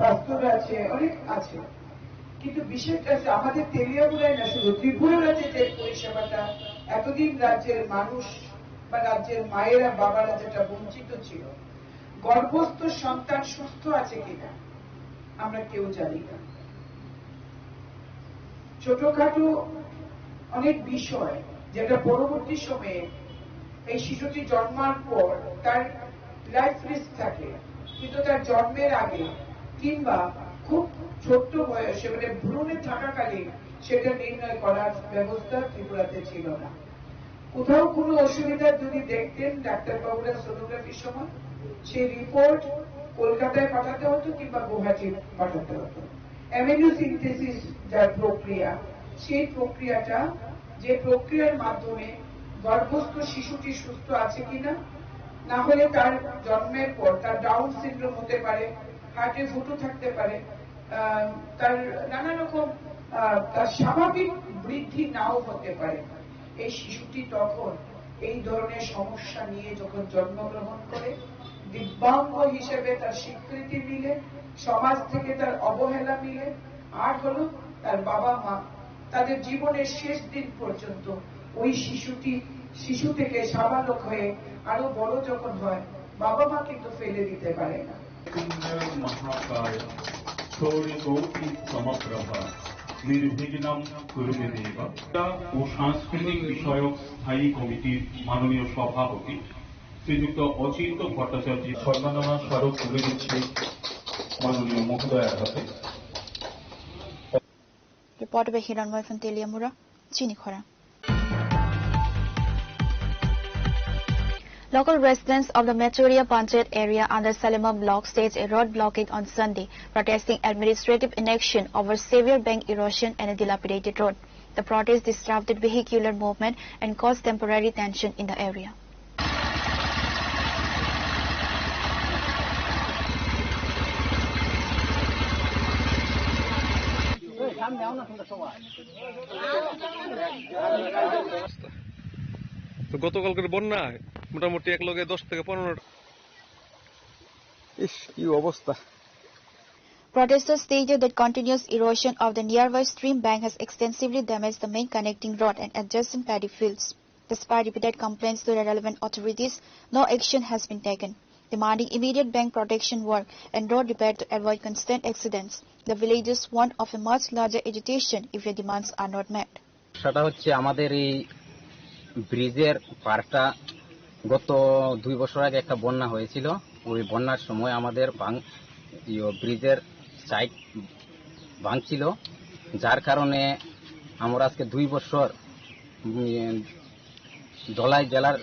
বাস্তুর আছে, অনেক আছে। কিন্তু বিষয়টা আমাদের তেলিয়াগুড়ায় না, শুধু ত্রিপুরা রাজ্যে যে পরিষেবাটা এতদিন রাজ্যের মানুষ বা রাজ্যের মায়েরা বাবারা যেটা বঞ্চিত ছিল, গর্ভস্থ সন্তান সুস্থ আছে কিনা আমরা কেউ জানি না। ছোটখাটো অনেক বিষয় যেটা পরবর্তী সময়ে এই শিশুটি জন্মার পর তার লাইফ রিস্ক থাকে, কিন্তু তার জন্মের আগে কিংবা খুব ছোট্ট বয়সে মানে ভ্রূণে থাকাকালীন সেটা নির্ণয় করার ব্যবস্থা ত্রিপুরাতে ছিল না। কোথাও কোনো অসুবিধা যদি দেখতেন ডাক্তারবাবুরা সোনোগ্রাফির সময়, সেই রিপোর্ট কলকাতায় পাঠাতে হতো কিংবা গুয়াহাটি পাঠাতে হতো। অ্যামিনোসিনথেসিস যার প্রক্রিয়া, সেই প্রক্রিয়াটা যে প্রক্রিয়ার মাধ্যমে গর্ভস্থ শিশুটি সুস্থ আছে কিনা, না হলে তার জন্মের পর তার ডাউন সিনড্রোম হতে পারে, হার্টে ফুটো থাকতে পারে, তার নানা রকম তার স্বাভাবিক বৃদ্ধি নাও হতে পারে। এই শিশুটি তখন এই ধরনের সমস্যা নিয়ে যখন জন্মগ্রহণ করে, দিব্যাঙ্গ হিসেবে তার স্বীকৃতি মিলে, সমাজ থেকে তার অবহেলা মিলে, আর হলো তার বাবা মা তাদের জীবনের শেষ দিন পর্যন্ত ওই শিশু থেকে সাবালক হয়ে আরো বড় যখন হয়, বাবা মা কিন্তু ফেলে দিতে পারে না। মহাকায় সৌরগৌতি সমগ্রভা নির্বিঘ্নম কুরুতে দেব ও সাংস্কৃতিক বিষয়ক স্থায়ী কমিটির মাননীয় সভাপতি শ্রীযুক্ত অচিন্ত ভট্টাচার্য সম্মাননা স্মারক তুলে দিচ্ছে মাননীয় মহোদয়ের হাতে। Reported by Hiranmoy from Teliamura, Chinikhora. Local residents of the Mechoria Panchayat area under Salima block staged a road blockade on Sunday, protesting administrative inaction over severe bank erosion and a dilapidated road. The protest disrupted vehicular movement and caused temporary tension in the area. তো গতকালকের বন্যায় মোটামুটি এক লগে 10 থেকে 15 কি অবস্থা। Protesters stated that continuous erosion of the nearby stream bank has extensively damaged the main connecting road and adjacent paddy fields. Despite repeated complaints to the relevant authorities, no action has been taken. Demanding immediate bank protection work and road repair to avoid constant accidents, the villagers warned of a much larger agitation if their demands are not met. সেটা হচ্ছে আমাদের এই ব্রিজের পার্কটা গত 2 বছর আগে একটা বন্যা হয়েছিল। ওই বন্যার সময় আমাদের ব্রিজের সাইড ভাঙছিল, যার কারণে আমরা আজকে 2 বছর ধলাই জেলার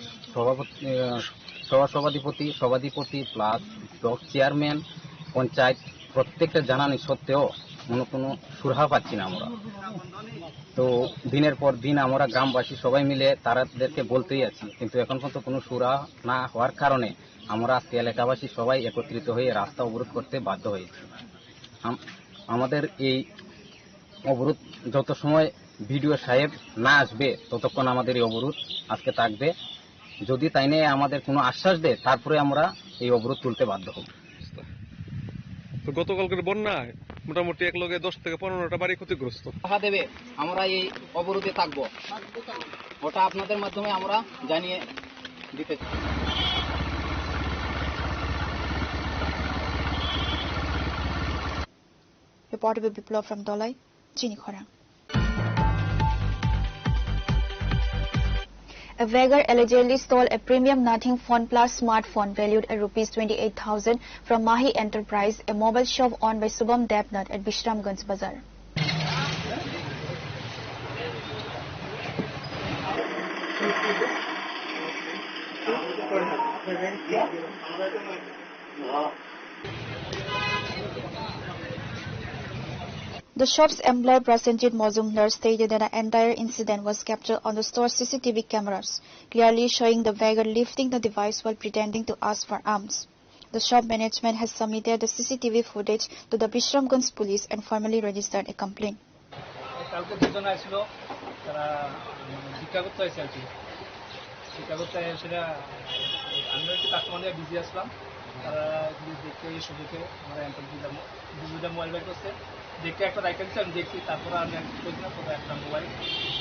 সভাধিপতি প্লাস ব্লক চেয়ারম্যান, পঞ্চায়েত প্রত্যেকটা জানানি সত্ত্বেও কোনো সুরাহা পাচ্ছি না আমরা। তো দিনের পর দিন আমরা গ্রামবাসী সবাই মিলে তাদেরকে বলতেই আছি, কিন্তু এখন পর্যন্ত কোনো সুরাহা না হওয়ার কারণে আমরা আজকে এলাকাবাসী সবাই একত্রিত হয়ে রাস্তা অবরোধ করতে বাধ্য হয়েছি। আমাদের এই অবরোধ যত সময় ভিডিও সাহেব না আসবে ততক্ষণ আমাদের এই অবরোধ আজকে থাকবে। যদি তাই নিয়ে আমাদের কোনো আশ্বাস দেয় তারপরে আমরা এই অবরোধ তুলতে বাধ্য হব। তো গতকালকের বন্যায় মোটামুটি এক লগে 10 থেকে 15টা বাড়ি ক্ষতিগ্রস্ত। টাকা দেবে আমরা এই অবরোধে থাকবো, ওটা আপনাদের মাধ্যমে আমরা জানিয়ে দিতে চাই। Reported by Biplov from Dolai, Chinikhora. A beggar allegedly stole a premium Nothing Phone Plus smartphone valued at ₹28,000 from Mahi Enterprise, a mobile shop owned by Subham Devnath at Bishramganj Bazaar. The shop's employee Prasenjit Mozumdar stated that the entire incident was captured on the store's CCTV cameras, clearly showing the beggar lifting the device while pretending to ask for alms. The shop management has submitted the CCTV footage to the Bishramganj police and formally registered a complaint. দেখে একটা রাইকেল আমি দেখছি, তারপরে আমি বলছি না তবে একটা মোবাইল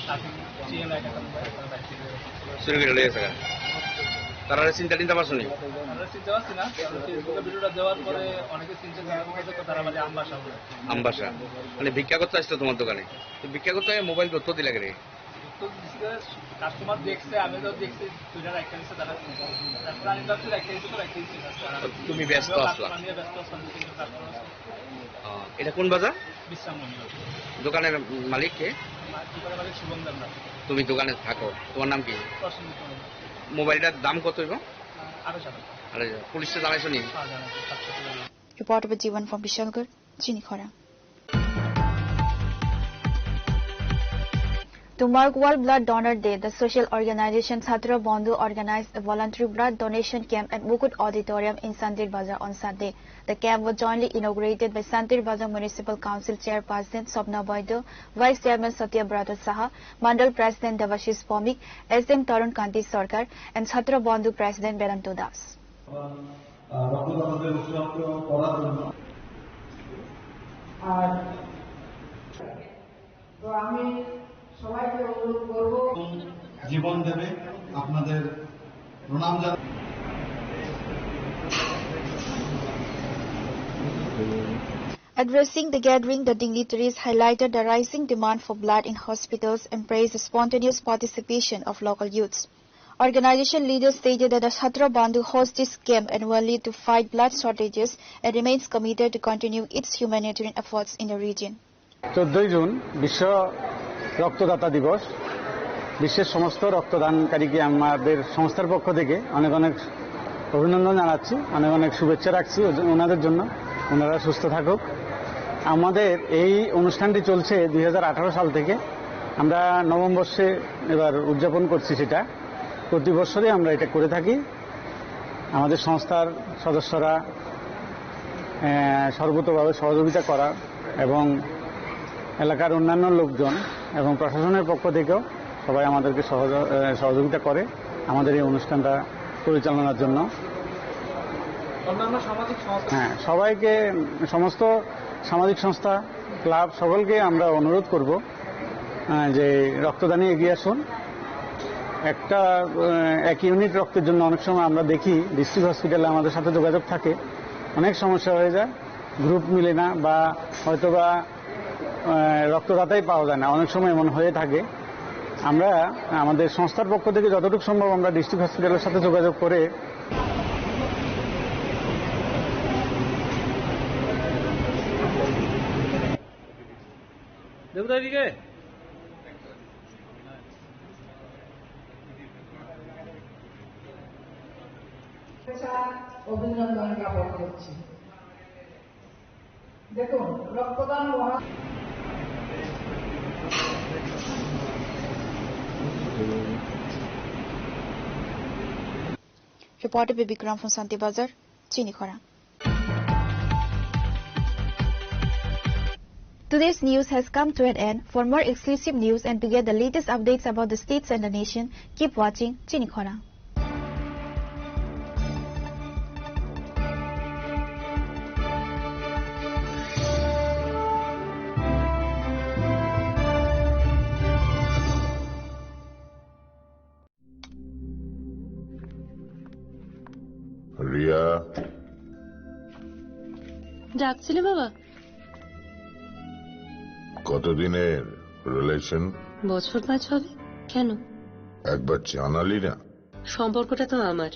তাকে চিনে লাইট একটা মোবাইল তারা চিন্তা টিন্তা পারছো নি? তারা চিনতে পারছি না, ফেসবুকে ভিডিওটা দেওয়ার পরে অনেকে চিনতে তারা মানে আমবাসা বলে। আমবাসা মানে ভিক্ষা করতে আসতো তোমার দোকানে? তো ভিক্ষা করতে মোবাইল করতে দিলে রে? কাস্টমার দেখছে, আমি তো দেখছি দুইটা রাইকেল দিচ্ছে, তারা তারপরে আমি ভাবছি রাইকেল দিচ্ছে তো রাইকেল দিচ্ছে। তুমি ব্যস্ত আসলা? ব্যস্ত আসলাম। এটা কোন বাজার? দোকানের মালিক কে? তুমি দোকানে থাকো, তোমার নাম কি? মোবাইলটার দাম কত? 8,000। পুলিশে জানাইছো নি? Report by Jivan from Bishalgarh, Chinikhara. To mark World Blood Donor Day, the social organization Chhatra Bandhu organized a voluntary blood donation camp at Mukut Auditorium in Santir Bazar on Sunday. The camp was jointly inaugurated by Santir Bazar Municipal Council Chairperson Swapna Baidu, Vice Chairman Satya Brata Saha, Mandal President Devashish Pomik, SM Tarun Kanti Sarkar, and Chhatra Bandhu President Vedanto Das. জীবন দেবে আপনাদের প্রণাম জানাই। Addressing the gathering, the dignitaries highlighted the rising demand for blood in hospitals and praised the spontaneous participation of local youths. Organization leaders stated that the Chhatra Bandhu hosts this camp annually to fight blood shortages and remains committed to continue its humanitarian efforts in the region. 14 June বিশ্ব রক্তদাতা দিবস। বিশ্বের সমস্ত রক্তদানকারীকে আমাদের সংস্থার পক্ষ থেকে অনেক অনেক অভিনন্দন জানাচ্ছি, অনেক অনেক শুভেচ্ছা রাখছি ওনাদের জন্য। ওনারা সুস্থ থাকুক। আমাদের এই অনুষ্ঠানটি চলছে 2018 সাল থেকে। আমরা নবম বর্ষে এবার উদযাপন করছি। সেটা প্রতি বছরই আমরা এটা করে থাকি। আমাদের সংস্থার সদস্যরা সর্বতোভাবে সহযোগিতা করা এবং এলাকার অন্যান্য লোকজন এবং প্রশাসনের পক্ষ থেকেও সবাই আমাদেরকে সহযোগিতা করে আমাদের এই অনুষ্ঠানটা পরিচালনার জন্য। হ্যাঁ, সবাইকে, সমস্ত সামাজিক সংস্থা, ক্লাব, সকলকে আমরা অনুরোধ করব যে রক্তদানে এগিয়ে আসুন। এক ইউনিট রক্তের জন্য অনেক সময় আমরা দেখি ডিস্ট্রিক্ট হসপিটালে আমাদের সাথে যোগাযোগ থাকে, অনেক সমস্যা হয়ে যায়, গ্রুপ মিলে না বা হয়তোবা রক্তদাতাই পাওয়া যায় না, অনেক সময় এমন হয়ে থাকে। আমরা আমাদের সংস্থার পক্ষ থেকে যতটুকু সম্ভব আমরা ডিস্ট্রিক্ট হসপিটালের সাথে যোগাযোগ করে অভিনন্দন জ্ঞাপন করছি। দেখুন, রক্তদান Reported by Bikram from Santi Bazar, Chinikhara. Today's news has come to an end. For more exclusive news and to get the latest updates about the states and the nation, keep watching Chinikhara. Riya, ডাকছিলে বাবা? কতদিনের relation? বছর 5 হবে। কেন? একবার জানালি না? সম্পর্কটা তো আমার,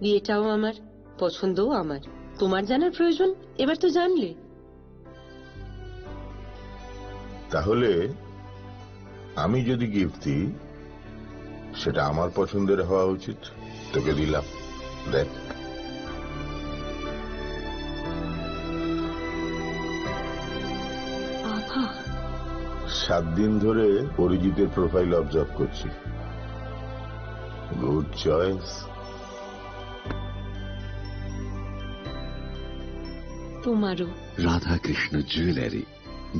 বিয়েটাও আমার, পছন্দও আমার। তোমার জানার প্রয়োজন এবার তো জানলে। তাহলে আমি যদি গিফট দিই সেটা আমার পছন্দের হওয়া উচিত। তোকে দিলাম, দেখ। বাবা, 7 দিন ধরে অরিজিতের প্রোফাইল অবজার্ভ করছি। Good choice. তোমারও। রাধাকৃষ্ণ জুয়েলারি,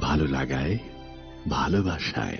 ভালো লাগায় ভালোবাসায়।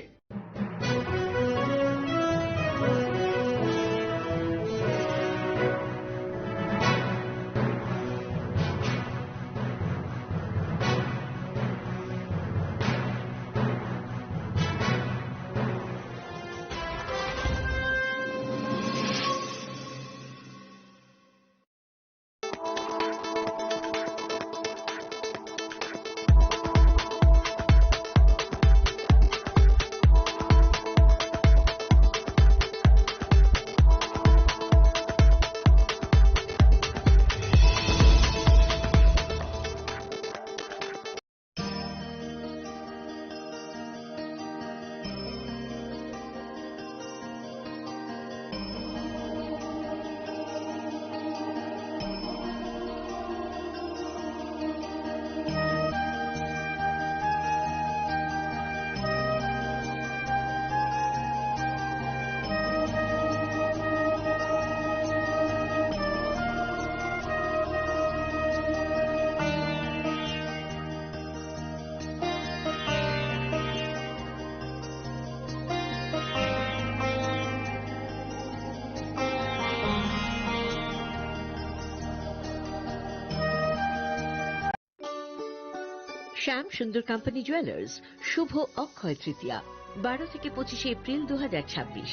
শ্যাম সুন্দর কোম্পানি জুয়েলার্স শুভ অক্ষয় তৃতীয়া 12 থেকে 25 এপ্রিল 2026।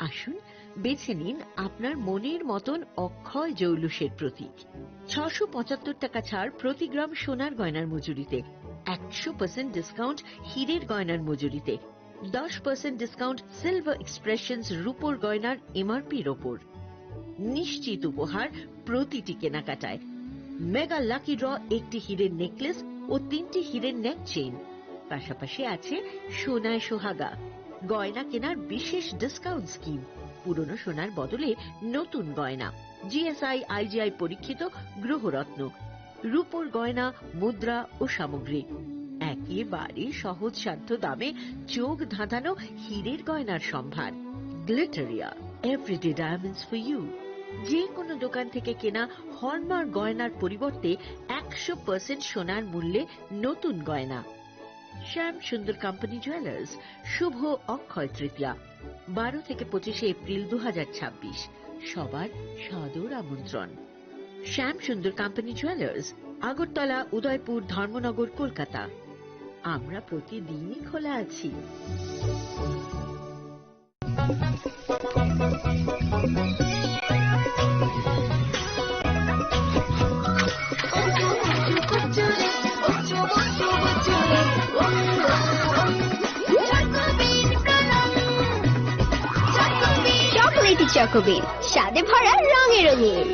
আসুন বেছে নিন আপনার মনের মতন অক্ষয় জৌলুসের প্রতীক। 675 টাকা ছাড় প্রতি গ্রাম সোনার গয়নার মজুরিতে, 100% ডিসকাউন্ট হীরের গয়নার মজুরিতে, 10% ডিসকাউন্ট সিলভার এক্সপ্রেশনস রূপোর গয়নার এমআরপির ওপর। নিশ্চিত উপহার প্রতিটি কেনাকাটায়। মেগা লাকি ড্র একটি হীরের নেকলেস ও 3টি হীরের নেক চেইন। পাশাপাশি আছে সোনায় সোহাগা। গয়না কেনার বিশেষ ডিসকাউন্ট স্কিম। পুরনো সোনার বদলে নতুন গয়না। জিএসআই আইজিআই পরীক্ষিত গ্রহরত্ন, রূপোর গয়না, মুদ্রা ও সামগ্রী। একেবারে সহজসাধ্য দামে চোখ ধাঁধানো হীরের গয়নার সম্ভার। Glitteria, everyday diamonds for you. যে কোনো দোকান থেকে কেনা হলমার্ক গয়নার পরিবর্তে 100% সোনার মূল্যে নতুন গয়না। শ্যাম সুন্দর কোম্পানি জুয়েলার্স শুভ অক্ষয় তৃতীয়া 12 থেকে 25 এপ্রিল 2026। সবার সাদর আমন্ত্রণ। শ্যাম সুন্দর কোম্পানি জুয়েলার্স, আগরতলা, উদয়পুর, ধর্মনগর, কলকাতা। আমরা প্রতিদিনই খোলা আছি। চকোলেটি চকোবিন, স্বাদে ভরা রঙে রঙিন।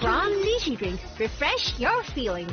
From Lychee Drink, refresh your feeling.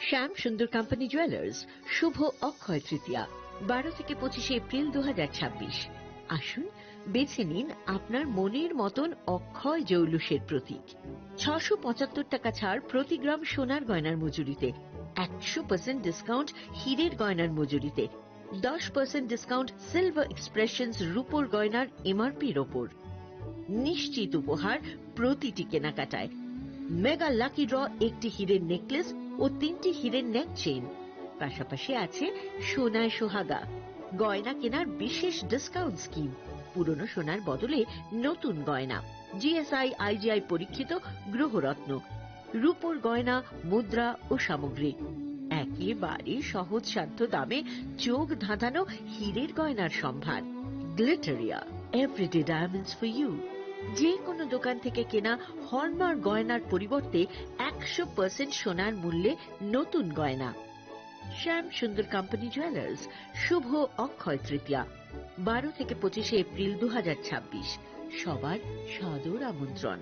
শ্যাম সুন্দর কোম্পানি জুয়েলার্স শুভ অক্ষয় তৃতীয়া 12 থেকে 25 এপ্রিল 2026। আসুন বেছে নিন আপনার মনের মতন অক্ষয় জৌলুসের প্রতীক। 675 টাকা ছাড় প্রতি গ্রাম সোনার গয়নার মজুরিতে, 100% ডিসকাউন্ট হীরের গয়নার মজুরিতে, 10% ডিসকাউন্ট সিলভার এক্সপ্রেশনস রূপোর গয়নার এমআরপির ওপর। নিশ্চিত উপহার প্রতিটি কেনাকাটায়। মেগা লাকি ড্র একটি হীরের নেকলেস ও 3টি হীরের নেক চেইন। পাশাপাশি আছে সোনায় সোহাগা, গয়না কেনার বিশেষ ডিসকাউন্ট স্কিম, পুরনো সোনার বদলে নতুন গয়না, জিএসআই আইজিআই পরীক্ষিত গ্রহরত্ন, রূপোর গয়না, মুদ্রা ও সামগ্রী, একেবারে সহজসাধ্য দামে চোখ ধাঁধানো হীরের গয়নার সম্ভার। Glitteria, everyday diamonds for you. যে কোনো দোকান থেকে কেনা হলমার্ক গয়নার পরিবর্তে 100% সোনার মূল্যে নতুন গয়না। শ্যাম সুন্দর কোম্পানি জুয়েলার্স, শুভ অক্ষয় তৃতীয়া, 12 থেকে 25 এপ্রিল 2026। সবার সাদর আমন্ত্রণ।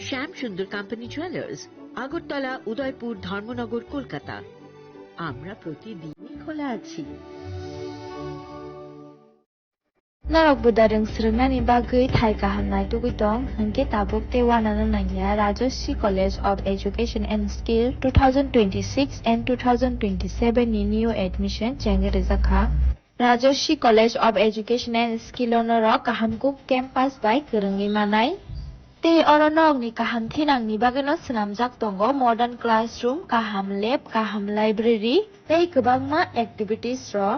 শ্যাম সুন্দর কোম্পানি জুয়েলার্স, আগরতলা, উদয়পুর, ধর্মনগর, কলকাতা। আমরা প্রতিদিনই খোলা আছি। Narok budareng srengani bagui thai kahamnai tugitong hengke tabuk te wanana nanya Rajoshi College of Education and Skill 2026 and 2027 ni new admission jenge rezakha Rajoshi College of Education and Skill onoro kahamkuk campus by kerengi manai te oronok ni kaham thinang ni bageno snamjak tongo modern classroom, kaham lab, kaham library tei kwbangma activities ro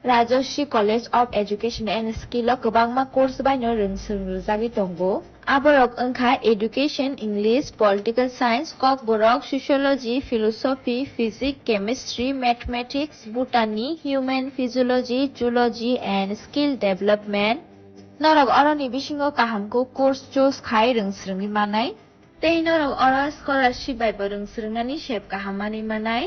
Rajoshi College of Education and Skill o kwbangma course baino rungsrujagi tongo. Aborok wngkha Education, English, Political Science, Kok borok Sociology, Philosophy, Physics, Chemistry, Mathematics, Botany, Human Physiology, Zoology and Skill Development. Norok oroni bisingo kahamko course choose khai rungsrungi manai. Tei norok oro scholarship bai bo rungsrungani shep kahamani manai.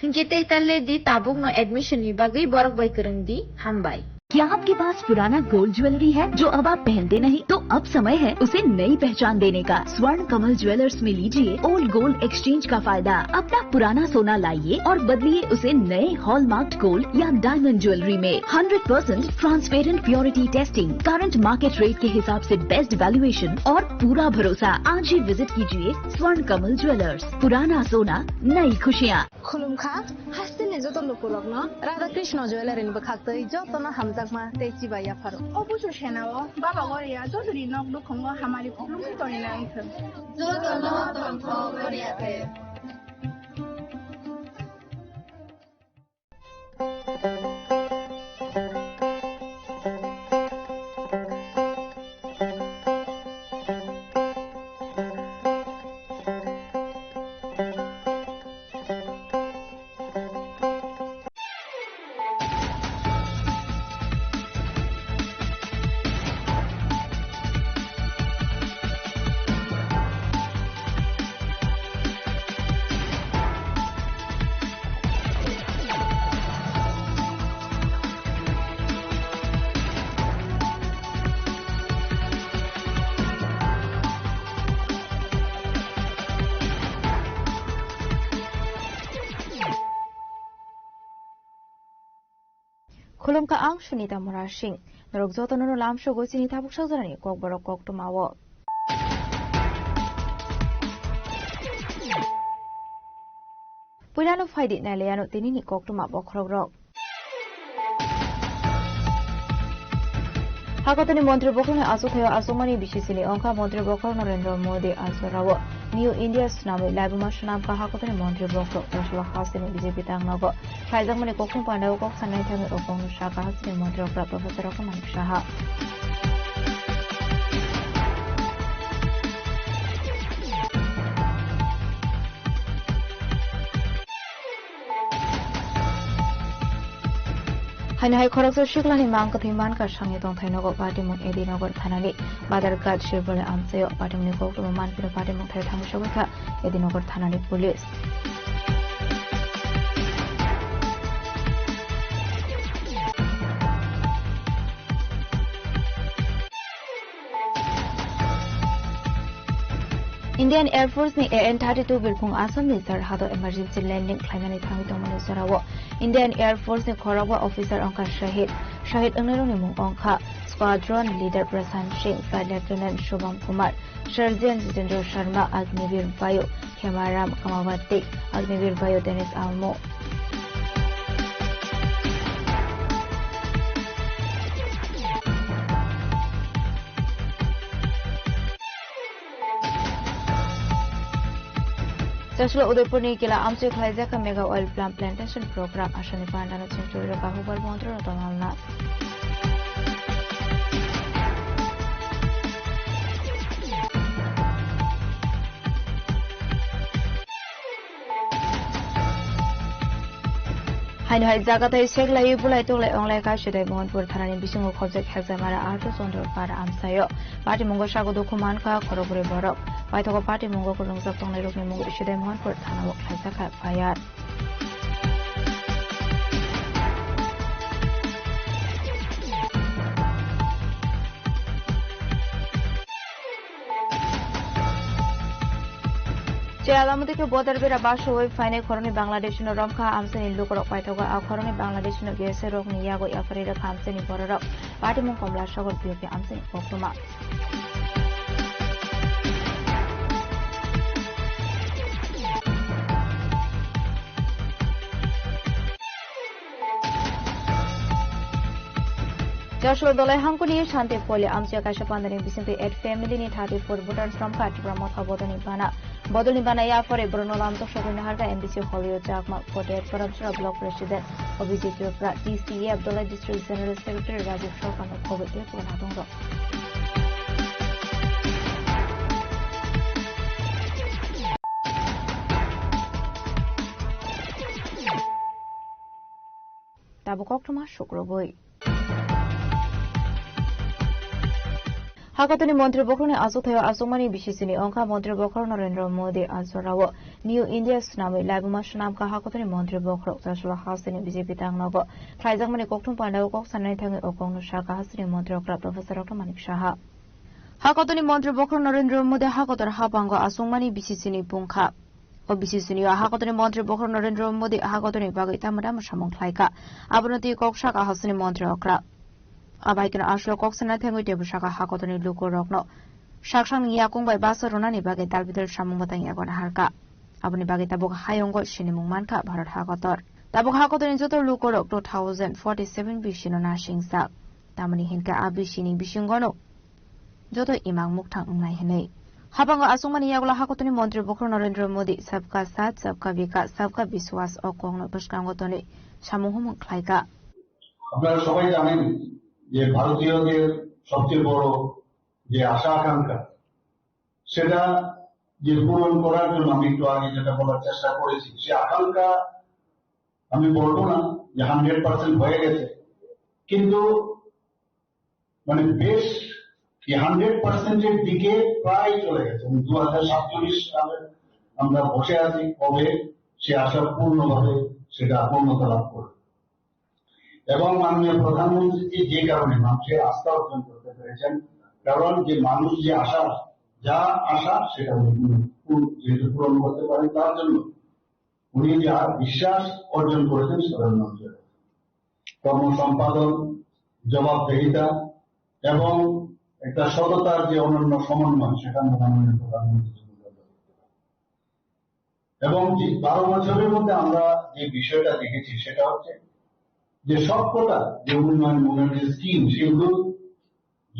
Hingke talle di tabuk no admission ni bagai borok bai kereng di hambai. क्या आपके पास पुराना gold jewellery है जो अब आप पहनते नहीं? तो अब समय है उसे नई पहचान देने का। स्वर्ण कमल ज्वेलर्स में लीजिए ओल्ड गोल्ड एक्सचेंज का फायदा। अपना पुराना सोना लाइए और बदलिए उसे नए हॉलमार्क्ड गोल्ड या डायमंड ज्वेलरी में। 100% transparent purity testing, current market rate के हिसाब से बेस्ट वैल्यूएशन और पूरा भरोसा। आज ही विजिट कीजिए स्वर्ण कमल ज्वेलर्स। पुराना सोना, नई खुशियाँ। खुलुमखा हास्तिने जतो लोपुरक न राधा कृष्ण ज्वेलरी नि बखाक्तै जतो न हमजाकमा तेची बाया फारो অবশ্য সেনাও বাবা গরিয়া যদি নক দুখঙ্গ হামারি খুলুমি করে না আইছে जतो न तन्थ गरियाते Khulumka ang Sunita Murashing, Narogzoto no lamsho go sinita buksazani kok borok kok tumawo. Pulano faidi na leano tinini kok tumawo krogrok. Hakotani Montri Bokone Asukhayo Asumani Bishisini Onka Montri Bokor Narendra Modi Asurawo New India Tsunami Labuma Shanam Ka Hakotani Montri Bokor Joshua Hasini BJP Tangnago Kaizamani Kokun Pandao Kok Sanai Tami Opong Shaka Hasini Montri Okra Professor Okuman Shaha Hanai Korokso Shiklani Mankapiman Kashangi Don Tainogo Patimon Edinogo Tanani, Badargat Shivole Anseo, Patimiko, Man Pino Patimon Tatamshawaka, Edinogo Tanani Police. Indian Air Force ni AN-32 bilkung asam ni sarhado emergency landing klaimani thangi tongmani sarawo Indian Air Force ni khorawa officer ongka Shahid angnero ni mung ongka Squadron Leader Prasan Singh, Flight Lieutenant Shubham Kumar, Sergeant Jitendra Sharma, Agnivir Vayu, Khemaram Kamawati, Agnivir Vayu Dennis Almo. Taslo Udaipur ni kila amche khlaija ka mega oil palm plantation program ashani pandana century ka hubar montro tonalna Haino hai jaga tai sek lai bulai to lai onglai ka shidai mohanpur thanani bisingo khojek hexamara arto sondor para amsayo party mungo sago dokuman ka khorobure borok paithoko party mungo ko rongsak tonglai rokni mungo shidai mohanpur thana wak khaisa kha fayar Alamudi ke border bera basho oi fine khoroni Bangladesh no romkha amseni lukorok paithoga a khoroni Bangladesh no gese rok ni yago yafarira khamseni bororok party mung komla shogor biyoke amseni poktuma Joshua Dolai Hankuni Shanti Poli Amsia Kashapandani Bisinti 8 family ni 34 voters from Katrama Bodani Bana Bodani Banaya for a Bruno Lamto Shogunharga NBC Hollywood Jakma Kodet Corruption Block President of BJP DCA Abdullah District General Secretary Rajiv Shokan of COVID Ponadongo. Tabukokuma Shukroboi. Hakatoni Montri Bokrone Azuthayo Azumani Bishini Onka Montri Bokro Narendra Modi Azurawo New India Tsunami Labuma Shanamka Hakatoni Montri Bokro Tashua Hasini BJP Tangnogo Traizamani Koktum Pandao Kok Sanai Tangi Okong Shaka Hasini Montri Okra Professor Dr. Manik Shaha Hakatoni Montri Bokro Narendra Modi Hakator Hapango Azumani Bishini Punka Obisini Hakatoni Montri Bokro Narendra Modi Hakatoni Bagita Madam Shamong Klaika Abunati Kok Shaka Hasini Montri Okra Abaikan Ashlo Coxana Tango Debushaka Hakotoni Luko Rokno Shakshan Yakung by Basa Ronani Bagay Dalbitel Shamungatang Yagon Harka Abuni Bagitabook Hayongo Shinimumanka Barat Hakotor Tabuk Hakoton Zoto Luko Rok 2047 Bishino Nashing Sak Tamani Hinka Abishini Bishingono Joto Imang Muktang Unai Habanga Asumani Yagla Hakotoni Montri Bokro Narendra Modi Sabka Sat Sabka Vika Sabka Biswas Okong Bushkangotoni Shamuhum Klaika আপনারা সবাই জানেন যে ভারতীয়দের সবচেয়ে বড় যে আশা আকাঙ্ক্ষা সেটা যে পূরণ করার জন্য আমি একটু আগে যেটা বলার চেষ্টা করেছি সে আকাঙ্ক্ষা আমি বলবো না যে 100% হয়ে গেছে কিন্তু মানে বেশ 100% এর দিকে প্রায় চলে গেছে 2047 সালে আমরা বসে আছি কবে সে আশা পূর্ণভাবে সেটা পূর্ণতা লাভ করবে এবং মাননীয় প্রধানমন্ত্রী যে কারণে মানুষের আস্থা অর্জন করতে পেরেছেন কারণ যে মানুষ যে আশা যা আশা সেটা যেহেতু পূরণ করতে পারেন তার জন্য উনি যা বিশ্বাস অর্জন করেছেন সাধারণ মানুষের কর্ম সম্পাদন জবাবদিহিতা এবং একটা সততার যে অনন্য সমন্বয় সেটা মাননীয় প্রধানমন্ত্রী এবং 12 বছরের মধ্যে আমরা যে বিষয়টা দেখেছি সেটা হচ্ছে যে সবকটা যে উন্নয়ন যে স্কিম সেগুলো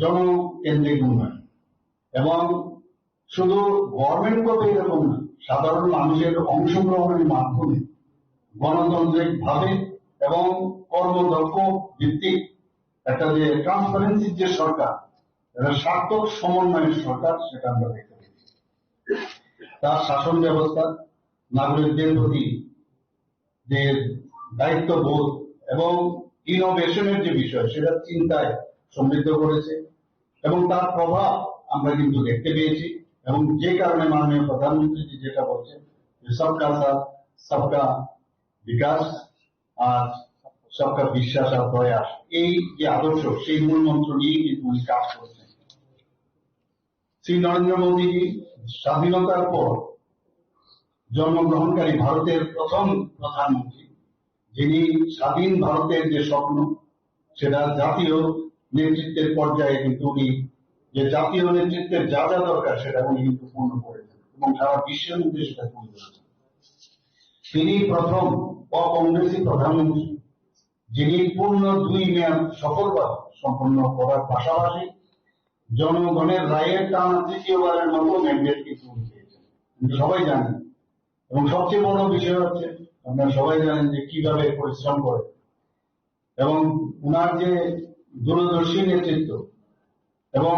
জনকেন্দ্রিক উন্নয়ন এবং শুধু গভর্নমেন্ট করবে এরকম না সাধারণ মানুষের অংশগ্রহণের মাধ্যমে গণতান্ত্রিক ভাবে এবং কর্মদক্ষ ভিত্তিক একটা যে ট্রান্সপারেন্সির যে সরকার এটা সার্থক সমন্বয়ের সরকার সেটা আমরা দেখতে পেয়েছি তার শাসন ব্যবস্থা নাগরিকদের প্রতি যে দায়িত্ববোধ এবং ইনোভেশনের যে বিষয় সেটা চিন্তায় সমৃদ্ধ করেছে এবং তার প্রভাব আমরা কিন্তু দেখতে পেয়েছি এবং যে কারণে মাননীয় প্রধানমন্ত্রী যেটা বলছেন যে সবকা সাথ সবকা বিকাশ আর সবকা বিশ্বাস আর প্রয়াস এই যে আদর্শ সেই মূল মন্ত্র নিয়ে কিন্তু উনি কাজ করেছেন শ্রী নরেন্দ্র মোদীজি স্বাধীনতার পর জন্মগ্রহণকারী ভারতের প্রথম প্রধানমন্ত্রী যিনি স্বাধীন ভারতের যে স্বপ্ন সেটা জাতীয় নেতৃত্বের পর্যায়ে কিন্তু উনি যে জাতীয় নেতৃত্বের যা যা দরকার সেটা উনি কিন্তু পূর্ণ করেছেন এবং সারা বিশ্বের মধ্যে সেটা পূর্ণ করেছেন তিনি প্রথম অকংগ্রেসী প্রধানমন্ত্রী যিনি পূর্ণ 2 মেয়াদ সফলভাবে সম্পন্ন করার পাশাপাশি জনগণের রায়ের টানা তৃতীয়বারের মতো ম্যান্ডেট কিন্তু উনি পেয়েছেন সবাই জানেন এবং সবচেয়ে বড় বিষয় হচ্ছে আপনারা সবাই জানেন যে কিভাবে পরিশ্রম করে এবং উনার যে দূরদর্শী নেতৃত্ব এবং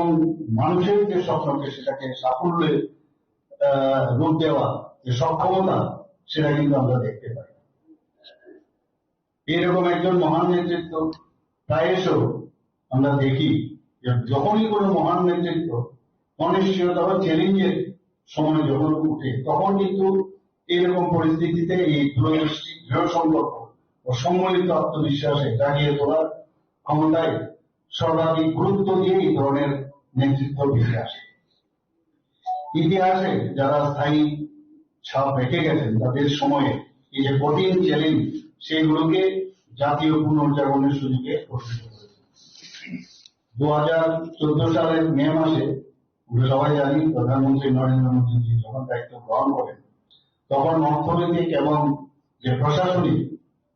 মানুষের যে স্বপ্নকে সেটাকে সাফল্যে রূপ দেওয়া যে সক্ষমতা সেটা কিন্তু আমরা দেখতে পাই। এরকম একজন মহান নেতৃত্ব প্রায়শই আমরা দেখি যে যখনই কোনো মহান নেতৃত্ব অনিশ্চয়তা বা চ্যালেঞ্জের সময় যখন উঠে তখন কিন্তু এরকম পরিস্থিতিতে এই দূরদৃষ্টি দৃঢ় সম্পর্ক ও সম্মিলিত আত্মবিশ্বাসে জাগিয়ে তোলার ক্ষমতায় সর্বাধিক গুরুত্ব দিয়ে এই ধরনের নেতৃত্ব বেশি আসে। ইতিহাসে যারা স্থায়ী ছাপ রেখে গেছেন তাদের সময়ে এই যে কঠিন চ্যালেঞ্জ সেগুলোকে জাতীয় পুনর্জাগরণের সুযোগে পরিণত করেছে। 2014 সালের মে মাসে আমরা সবাই জানি প্রধানমন্ত্রী নরেন্দ্র মোদী যখন দায়িত্ব গ্রহণ করেন তখন অর্থনৈতিক এবং যে প্রশাসনিক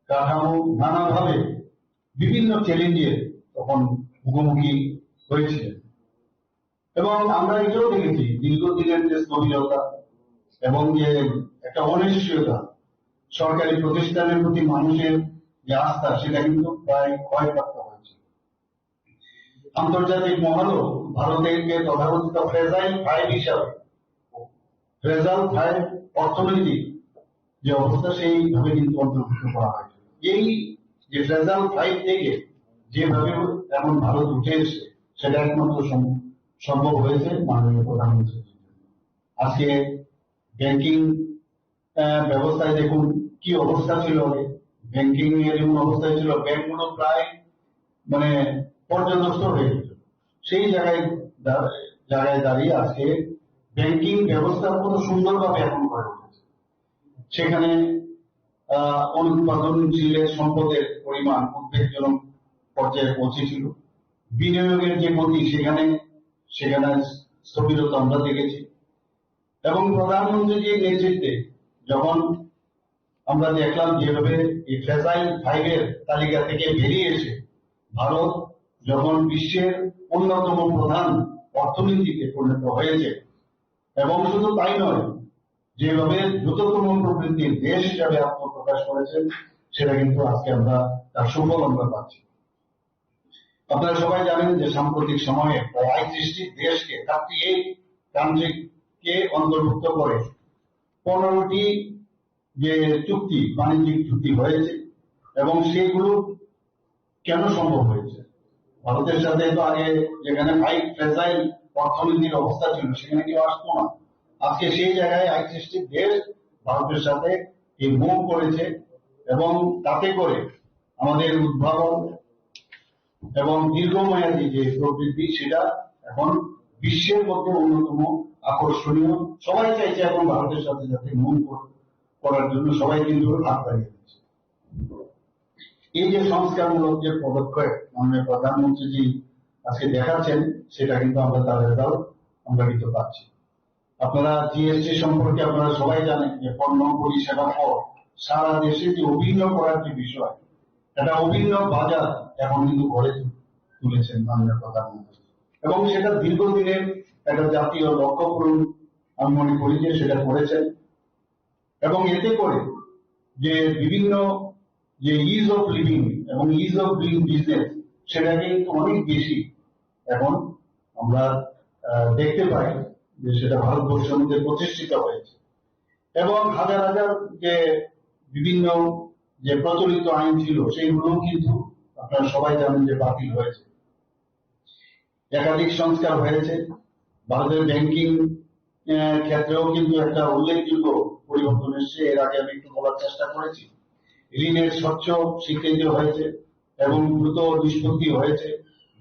কাঠামো নানাভাবে বিভিন্ন চ্যালেঞ্জের তখন মুখোমুখি হয়েছিলেন এবং আমরা এটাও দেখেছি দীর্ঘদিনের যে স্থবিরতা এবং যে একটা অনিশ্চয়তা সরকারি প্রতিষ্ঠানের প্রতি মানুষের যে আস্থা সেটা কিন্তু প্রায় ক্ষয়প্রাপ্ত হয়েছে। আন্তর্জাতিক মহলও ভারতের তথাকথিত ফ্রেজাইল ফাইভ হিসাবে ফ্রেজাইল ফাইভ অর্থনৈতিক যে অবস্থা সেইভাবে কিন্তু অন্তর্ভুক্ত করা হয়েছে। এই যে ফ্রেজাইল ফাইভ থেকে যেভাবে এখন ভারত উঠে এসে সেটা একমাত্র সম্ভব হয়েছে মাননীয় প্রধানমন্ত্রী। আজকে ব্যাংকিং ব্যবস্থায় দেখুন কি অবস্থা ছিল, ব্যাংকিং এর যেমন অবস্থায় ছিল ব্যাংকগুলো প্রায় মানে পর্যদস্ত হয়ে গেছিল, সেই জায়গায় দাঁড়িয়ে আজকে ব্যাংকিং ব্যবস্থা কত সুন্দরভাবে এখন গড়ে উঠেছে। সেখানে অনুৎপাদনশীল সম্পদের পরিমাণ উদ্বেগজনক পর্যায়ে পৌঁছেছিল। বিনিয়োগের যে গতি সেখানে স্থবিরতা আমরা দেখেছি এবং প্রধানমন্ত্রীর নেতৃত্বে যখন আমরা দেখলাম যেভাবে এই ফ্রেজাইল ফাইভের তালিকা থেকে বেরিয়ে এসে ভারত যখন বিশ্বের অন্যতম প্রধান অর্থনীতিতে পরিণত হয়েছে এবং শুধু তাই নয় যেভাবে দ্রুততম প্রবৃদ্ধির দেশ হিসাবে আত্মপ্রকাশ করেছেন সেটা কিন্তু আজকে আমরা তার সুফল আমরা পাচ্ছি। আপনারা সবাই জানেন যে সাম্প্রতিক সময়ে প্রায় 38টি দেশকে 38 কান্ট্রিকে অন্তর্ভুক্ত করে 15টি যে চুক্তি বাণিজ্যিক চুক্তি হয়েছে এবং সেগুলো কেন সম্ভব হয়েছে? ভারতের সাথে তো আগে যেখানে ফ্রেজাইল অর্থনীতির অবস্থা ছিল সেখানে কেউ আসতো না। আজকে সেই জায়গায় 38টি দেশ ভারতের সাথে এই মুভ করেছে এবং তাতে করে আমাদের উদ্ভাবন এবং দীর্ঘমেয়াদী যে প্রবৃদ্ধি সেটা এখন বিশ্বের মধ্যে অন্যতম আকর্ষণীয়। সবাই চাইছে এখন ভারতের সাথে সাথে মুভ করার জন্য সবাই কিন্তু হাত বাড়িয়ে দিচ্ছে। এই যে সংস্কারমূলক যে পদক্ষেপ মাননীয় প্রধানমন্ত্রীজি আজকে দেখাচ্ছেন সেটা কিন্তু আমরা তার রেজাল্ট আমরা কিন্তু পাচ্ছি। আপনারা জিএসটি সম্পর্কে আপনারা সবাই জানেন যে পণ্য পরিষেবা কর সারা দেশে যে অভিন্ন করার যে বিষয়, একটা অভিন্ন বাজার এখন কিন্তু গড়ে তুলেছেন মাননীয় প্রধানমন্ত্রী এবং সেটা দীর্ঘদিনের একটা জাতীয় লক্ষ্য পূরণ আমি মনে করি যে সেটা করেছেন এবং এতে করে যে বিভিন্ন যে ইজ অফ লিভিং এবং ইজ অফ ডুইং বিজনেস সেটাকে অনেক বেশি এখন আমরা দেখতে পাই যে সেটা ভারতবর্ষের মধ্যে প্রতিষ্ঠিত হয়েছে এবং হাজার হাজার যে বিভিন্ন যে প্রচলিত আইন ছিল সেইগুলো কিন্তু আপনারা সবাই জানেন যে বাতিল হয়েছে। একাধিক সংস্কার হয়েছে। ভারতের ব্যাংকিং ক্ষেত্রেও কিন্তু একটা উল্লেখযোগ্য পরিবর্তন এসেছে। এর আগে আমি একটু বলার চেষ্টা করেছি। ঋণের স্বচ্ছ স্বীকৃতি হয়েছে এবং দ্রুত নিষ্পত্তি হয়েছে।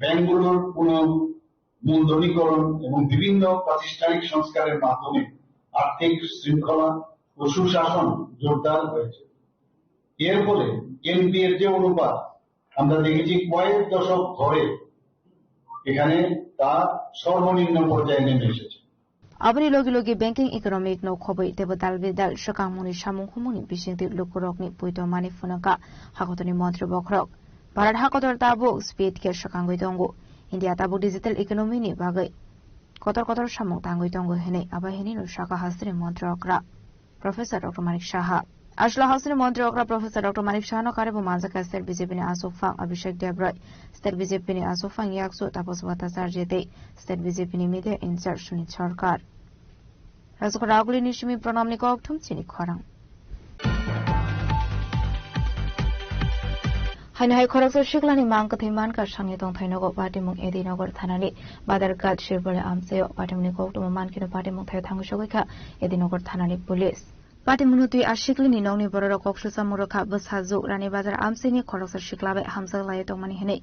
ব্যাংকগুলোর পুনর্মূলধনীকরণ এবং বিভিন্ন প্রাতিষ্ঠানিক সংস্কারের মাধ্যমে আর্থিক শৃঙ্খলা ও সুশাসন জোরদার হয়েছে। এর ফলে এনপিএর যে অনুপাত আমরা দেখেছি কয়েক দশক ধরে এখানে তা সর্বনিম্ন পর্যায়ে নেমে এসেছে। Abri logi banking economic no khoboi tebo dalbedal shakamuni samung humuni bisingti lukurokni puito mani funaka hakotoni mantri bokrok Bharat hakotor tabo speed ke shakangoi tongo India tabo digital economy ni bagai kotor samung tangoi tongo hene abahini no shaka hasri mantrokra Professor Dr. Manik Shah. Ashla Hassan Mantri Okra Professor Dr. Manik Shah no Karibu Manzaka State BJP ni Asofang Abhishek Debroy State BJP ni Asofang Yaksu tapos Batasar Jete State BJP ni Media Insert Sunit Sarkar. Razok Raguli Nishimi Pranam ni Koktum Chini Khorang. Hai Khorakso Shiklani Mankathiman ka Shangi Tong Thainogo Patimung Edinogor Thanani Badargat Shirbole Amseo Patimuni Koktum Mankino Patimung Thangshogika Edinogor Thanani Police. Patimunutui Ashiklini Noni Bororo Kokshu Samuroka Bushazu Rani Bazar Amsini Khorakso Shiklabe Hamza Laye Tongmani Hene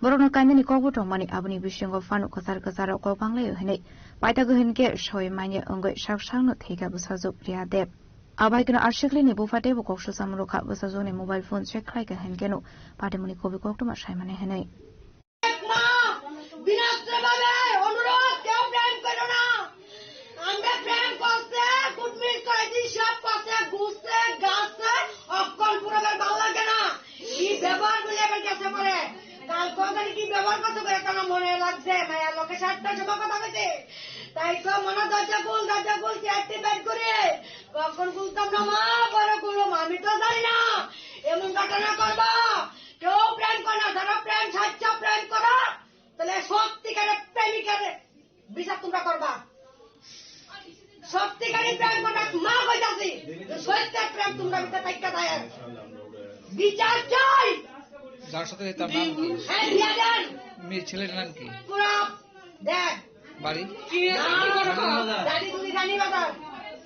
Borono Kaimani Kogu Tongmani Abuni Bishingo Fanu Kosar Kosaro Kopanglayo Hene Paitagu Hinke Shoy Manya Ungwe Shakshang no Thega Bushazu Priadeb Abaikino Ashiklini Bufate Kokshu Samuroka Busazuni mobile phone check like a Henkeno Patimuni Kobi Koktuma Shaimane Hene আমরা প্রেম করতে গুডমিট করে দিই সব কথা গুছতে গাছতে অকল পুরোবার ভালো লাগে না কি ব্যবহার বলে এবার কাছে পড়ে কাল কোন কি ব্যবহার করতে করে কেন মনে লাগছে মায়া লোকে সাতটা সব কথা বলছে তাই তো মনে দরজা গুল চারটি বের করে কখন গুলতাম না মা বড় গুলো আমি তো জানি না এমন ঘটনা করবা কেউ প্রেম করে না যারা প্রেম সাচ্চা প্রেম করা তাহলে সত্যিকারের প্রেমিকারে বিচার তোমরা করবা সত্যিকারের প্রেম করা মা কইতাছি সত্যের প্রেম তোমরা ভিতরে থাইকা যায় বিচার চাই যার সাথে তার নাম কি হ্যাঁ দিয়া দেন মেয়ে ছেলের নাম কি পুরো দেখ বাড়ি কি সাথী করে কো দাদি তুমি জানি বাবা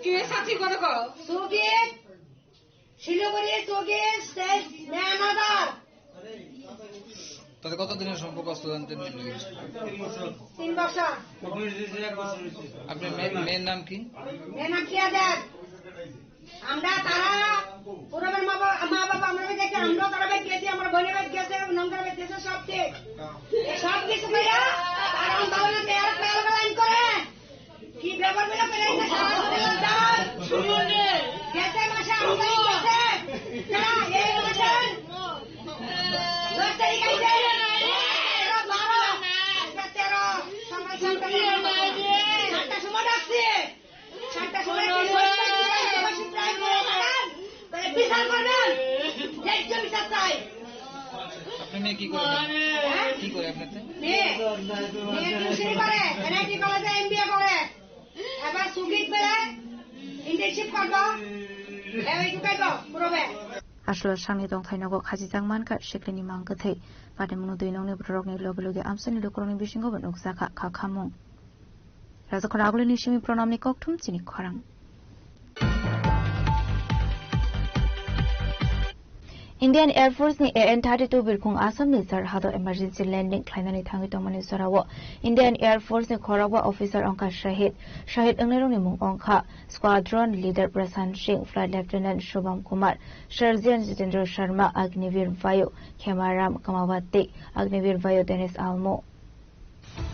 কি সাথী করে কো সুগে শিলিগুড়ি সুগে স্টেজ ম্যানেজার তাদের কত দিনের সম্পর্ক আসতো জানতেন 3 বছর আপনার মেয়ের নাম কি মেয়ের নাম কি আজাদ আমরা তারা পুরোবার মা বাবা আমরা দেখে আমরা তারা ভাই গেছি আমার বোনের ভাই গেছে নঙ্গর ভাই গেছে সব ঠিক সব কিছু কইরা তারা আন্দোলনে তেয়ার পেল লাইন করে কি ব্যবহার করে করে না সারা শুনুনে গেছে মাসে আমরা গেছে তারা এই মাসে লটারি কাইছে আপনি মেয়ে কি করে কি করে আপনাতে এনআইটি কলেজে এমবিএ করে এবার সুগীত পেলে ইন্টার্নশিপ করবো এইটুকাইবো পুরোবে Ashlo Shami Dong Thainogo Khajitang Manka Shiklini Mankathe Patimunu Duinong Brogni Logologi Amsani Lokoloni Bishingo Nuksaka Kakamong Razakoraguli Nishimi Pronamni Koktum Chini Khorang Indian Air Force ni AN-32 Birkhung Assam ni Sarhado emergency landing Klainani Thangi Tomani Sarawo Indian Air Force ni Khorawa officer Onka Shahid Anglero ni Mung Onka Squadron Leader Prasan Singh Flight Lieutenant Shubham Kumar Sergeant Jitendra Sharma Agnivir Vayu Khemaram Kamawati Agnivir Vayu Dennis Almo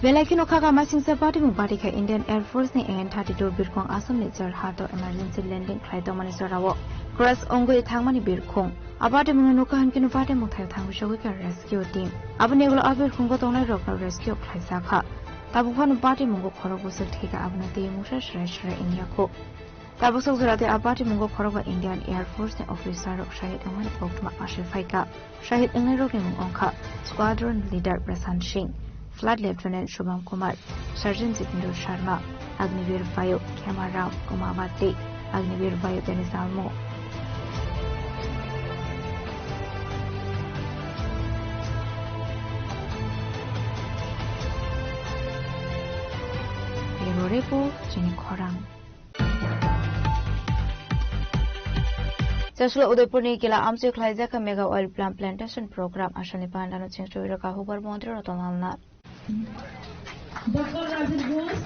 Velakino Kaka Masing Sapati Mupati ka Indian Air Force ni AN-32 Birkhung Assam ni Sarhado emergency landing Klainani Sarawo Cross Ongoi Thangmani Birkhung Abate Munuka Hankin Vate Mutai Tangshawika rescue team. Abaneglo Abir Kungo Tona Roka rescue Klaisaka. Tabukan Bati Mungo Korobusa Tika Abnati Musha Shre in Yako. Tabusokzurate Abati Mungo Korova Indian Air Force officer of Shahid Aman Okma Ashifaika. Shahid Anglero Onka, Squadron Leader Prasan Singh, Flight Lieutenant Shubham Kumar, Sergeant Jitendra Sharma, Agnivir Vayu Khemaram Kumawati, Agnivir Vayu Dennis Almo. Repo Chini Khorang Jaslo Udaipur ni kila Amsi Klaizaka Mega Oil Plant Plantation Program Ashani Pandano Chingstoira ka Hubar Montri Rotonalna Dr. Rajiv Ghosh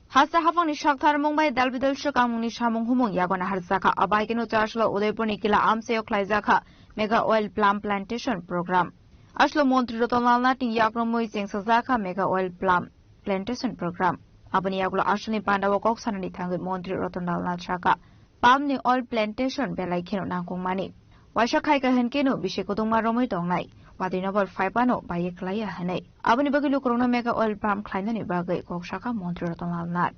Hasa Hapang ni Shakhtar Mumbai Dalbidal Shakang ni Shamung Humung Yagona Harzaka Abaikino Jaslo Udaipur ni kila Amsi Klaizaka Mega Oil Plant Plantation Program Ashlo Montri Rotonalna ting Yakromoy Sing Sazaka Mega Oil Plant Plantation Program Abani Yaglo Ashani Pandawa Koksanani Tangi Montri Rotonalna Chaka Palm ni Oil Plantation Belaikino Nangkong Mani Waisha Kai ka Henkeno Bishekotong Maromoi Dongnai Padinobar Faibano by Klaya Hane. Abani Bagilu Corona Mega Oil Palm Kleinani Bagay Kokshaka Montreal Nat.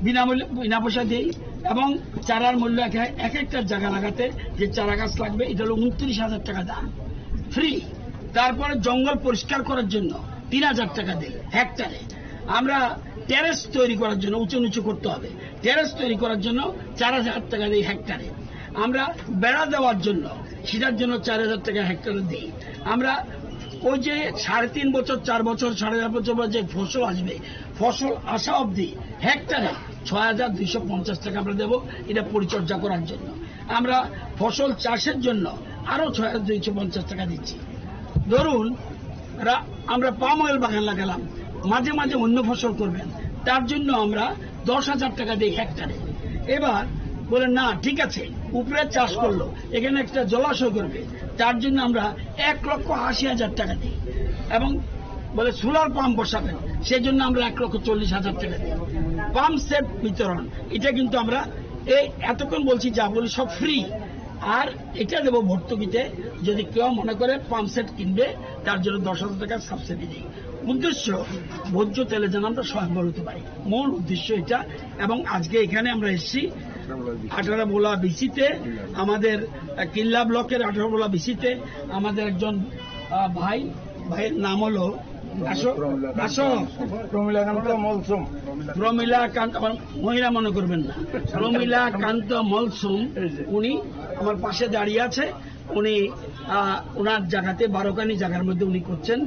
বিনা পয়সা দেই এবং চারার মূল্য এক একটা জায়গা লাগাতে যে চারা গাছ লাগবে এটা হলো 29,000 টাকা দাম ফ্রি। তারপরে জঙ্গল পরিষ্কার করার জন্য 3,000 টাকা দেই হেক্টরে। আমরা টেরেস তৈরি করার জন্য উঁচু নিচু করতে হবে, টেরেস তৈরি করার জন্য 4,000 টাকা দেই হেক্টরে। আমরা বেড়া দেওয়ার জন্য সেটার জন্য 4,000 টাকা হেক্টরে দিই। আমরা ওই যে 3.5 বছর 4 বছর 4.5 বছর যে ফসল আসবে, ফসল আসা অবধি হেক্টরে 6,250 টাকা আমরা দেবো এটা পরিচর্যা করার জন্য। আমরা ফসল চাষের জন্য আরো 6,250 টাকা দিচ্ছি। ধরুন আমরা পাম অয়েল বাগান লাগালাম, মাঝে মাঝে অন্য ফসল করবেন, তার জন্য আমরা 10,000 টাকা দিই হেক্টরে। এবার বলে না ঠিক আছে উপরে চাষ করলো, এখানে একটা জলাশয় করবে, তার জন্য আমরা 1,80,000 টাকা দিই। এবং বলে সোলার পাম্প বসাবেন, সেই জন্য আমরা 1,40,000 টাকা দিই। পাম্প সেট বিতরণ এটা কিন্তু আমরা এই এতক্ষণ বলছি যা বলি সব ফ্রি। আর এটা দেবো ভর্তুকিতে, যদি কেউ মনে করে পাম্প সেট কিনবে তার জন্য 10,000 টাকা সাবসিডি দিই। উদ্দেশ্য ভোজ্য তেলে যেন আমরা স্বয়ংবর হতে পারি, মূল উদ্দেশ্য এটা। এবং আজকে এখানে আমরা এসেছি 18 বোলা বিসিতে, আমাদের কিল্লা ব্লকের 18 বোলা বিসিতে আমাদের একজন ভাইয়ের নাম হলো প্রমীলাকান্ত, মহিলা মনে করবেন না, প্রমীলাকান্ত মলসুম। উনি আমার পাশে দাঁড়িয়ে আছে, উনি ওনার জায়গাতে বারোকানি জায়গার মধ্যে উনি করছেন।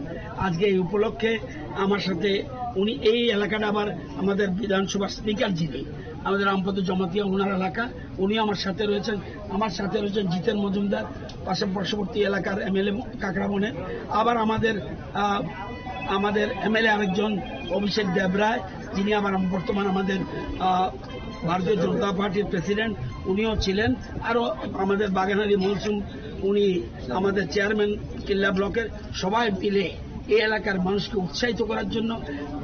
আজকে এই উপলক্ষে আমার সাথে উনি এই এলাকাটা আবার আমাদের বিধানসভার স্পিকার যিনি আমাদের রামপদ জমাতিয়া ওনার এলাকা, উনি আমার সাথে রয়েছেন। আমার সাথে রয়েছেন জিতেন মজুমদার, পার্শ্ববর্তী এলাকার এমএলএ কাকড়াবনের। আবার আমাদের এমএলএ আরেকজন অভিষেক দেবরায়, যিনি আবার বর্তমান আমাদের ভারতীয় জনতা পার্টির প্রেসিডেন্ট, উনিও ছিলেন। আরো আমাদের বাগানারি মৌসুম, উনি আমাদের চেয়ারম্যান কিল্লা ব্লকের। সবাই মিলে এই এলাকার মানুষকে উৎসাহিত করার জন্য,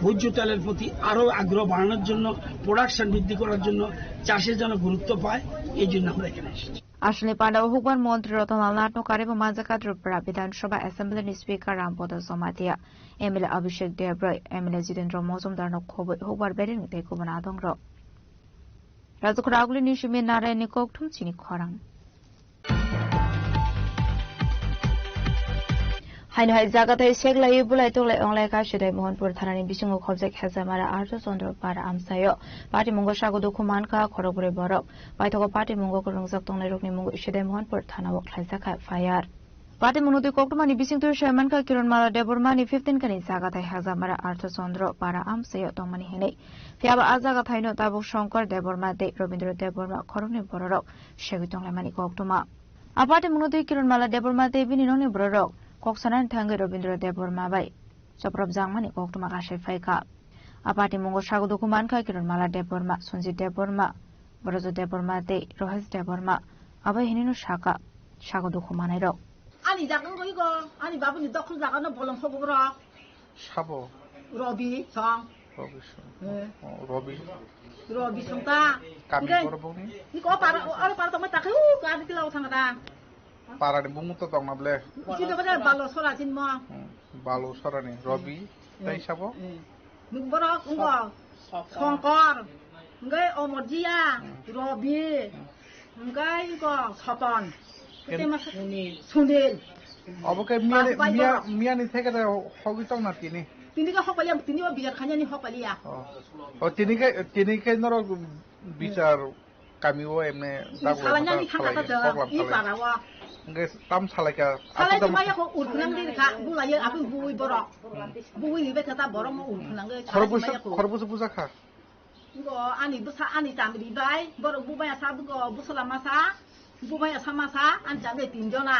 ভোজ্য তেলের প্রতি আরো আগ্রহ বাড়ানোর জন্য, প্রোডাকশন বৃদ্ধি করার জন্য, চাষে যেন গুরুত্ব পায়, এই জন্য আমরা এখানে এসেছি। আসলে পাণ্ডব হুকমান মন্ত্রী রতনলাল নাটনো কারিব মাজাকাদ্রুপরা বিধানসভা অ্যাসেম্বলির স্পিকার রামপদ জমাতিয়া এমএলএ অভিষেক দেবরায় এমএলএ জিতেন্দ্র মজুমদারনো খবর হুকবার বেরিং দেখুবন আদংর রাজকর আগুলি নিশিমে নারায়ণী কোকঠুম চিনি খরাং হাইনহাই জাগাতাই সেগলাই বুলাই তোলাই অংলাই কাশিদাই মোহনপুর থানানি বিসিংহ খবজেক হেজামারা আর্য চন্দ্র পারা আমসায় পার্টি মুঙ্গ সাগো দুখু মানকা খরগরে বরক বাইথক পার্টি মুঙ্গ রংজাক তংনাই রকনি মুঙ্গ ইসিদাই মোহনপুর থানা ওখলাইজাখা ফায়ার পার্টি মুনুদি কোকটমানি বিসিংতুর শায়মানকা কিরণমালা দেবরমানি 15 কানি জাগাতাই হেজামারা আর্য চন্দ্র পারা আমসায় তংমানি হেনে ফিয়াবা আজাগাতাইনো তাবুক শঙ্কর দেবরমা দে রবীন্দ্র দেববর্মা খরগনি বররক সেগি তংলাইমানি কোকটমা আপার্টি মুনুদি কিরণমালা দেবরমা দে বিনিননি বররক koksanan thangai Robindra Deborma bai soprab jangmani koktuma kashe faika apati mungo sagudu kuman ka kiron mala Deborma Sunji Deborma Borojo Deborma de Rohes Deborma abai hininu shaka sagudu kumanai rok ani jagan goi go ani babuni dokhl jagano bolom hobro sabo Robi song Robi songta kami borboni ni ko para to mata khu ka diklau thangada পারানি বুমুতো তং না বলে সিটো বাজার বালো সরা চিন ম বালো সরানি রবি তাই সাবো মুগবর কুঙ্গ Shankar ngai omorjia robi ngai ko satan kete mas sunil অবকে মিয়ানি থেকে হগিতাও না তিনি কা হকলিয়া তিনি বিচার খানি হকলিয়া ও তিনি কে নর বিচার কামিও এমনে দাগো খালানি খানাটা ই পারাওয়া tam salaka salai ma ya ko urkunang di ka bulaya aku bui borok bui be kata borok mo urkunang ge khorbusa puja kha go ani busa ani tamri bai borok bu baya sa bu go busala masa bu baya sama sa an jang ge tinjona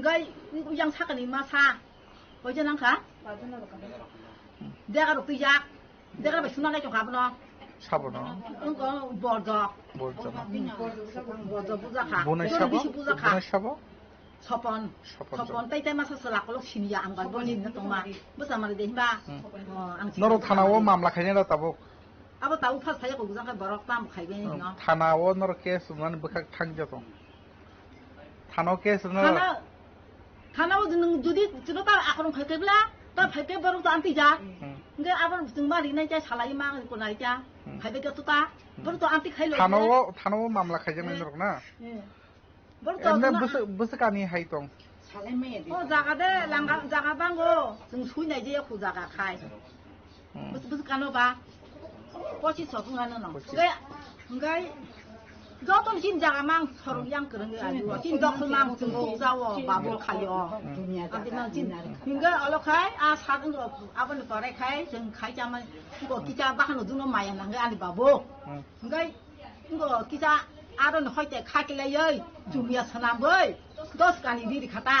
ngai yang sakani masa hoje nang kha dega ro pijak dega be sunana ke khabno সাবনা 응거 버저 부자카 부자카 서번 따이따이 마서 살아걸로 신이야 안 갈 보니 너마 무슨 말이 되봐 너로 타나워 마음라 খাইনে তাবো আবার তাও ফাস ফাইয়া কো গুজাকা বরক তাম খাইবে না থানাও নর case মান বখা থাং যত থানাও case ন थानाव जुदि जेन'बा आखरम फायखैब्ला दा फायखै बरं ता आंति जा ओंगे आबर जों मा रिनाय जा सालाय मा कोनाय जा फायबे गत ता बरं ता आंति खाइलो थानाव मामला खायजानाय दं ना बरं ता बोसोकानि हाइतं सालाय मे अ जागा दे लांगा जागा बांगो जों सुइनाय जे खु जागा खाय बोसोकानो बा पचि सफुङानो न ओंगे जतन जिन जागा मां सरं yang kereng aju जिन दखल मां जों जावो बाबु खायो आदिना जिन हिंगा अलखाय आ सागन आबन पराय खाय जों खाय जामा गो किजा बाहानो दुनो माया नांगे आनि बाबु ओंगे गो किजा आरन हयते खाकिलायै जुमिया सनाबै 10 कानि दिरि खाता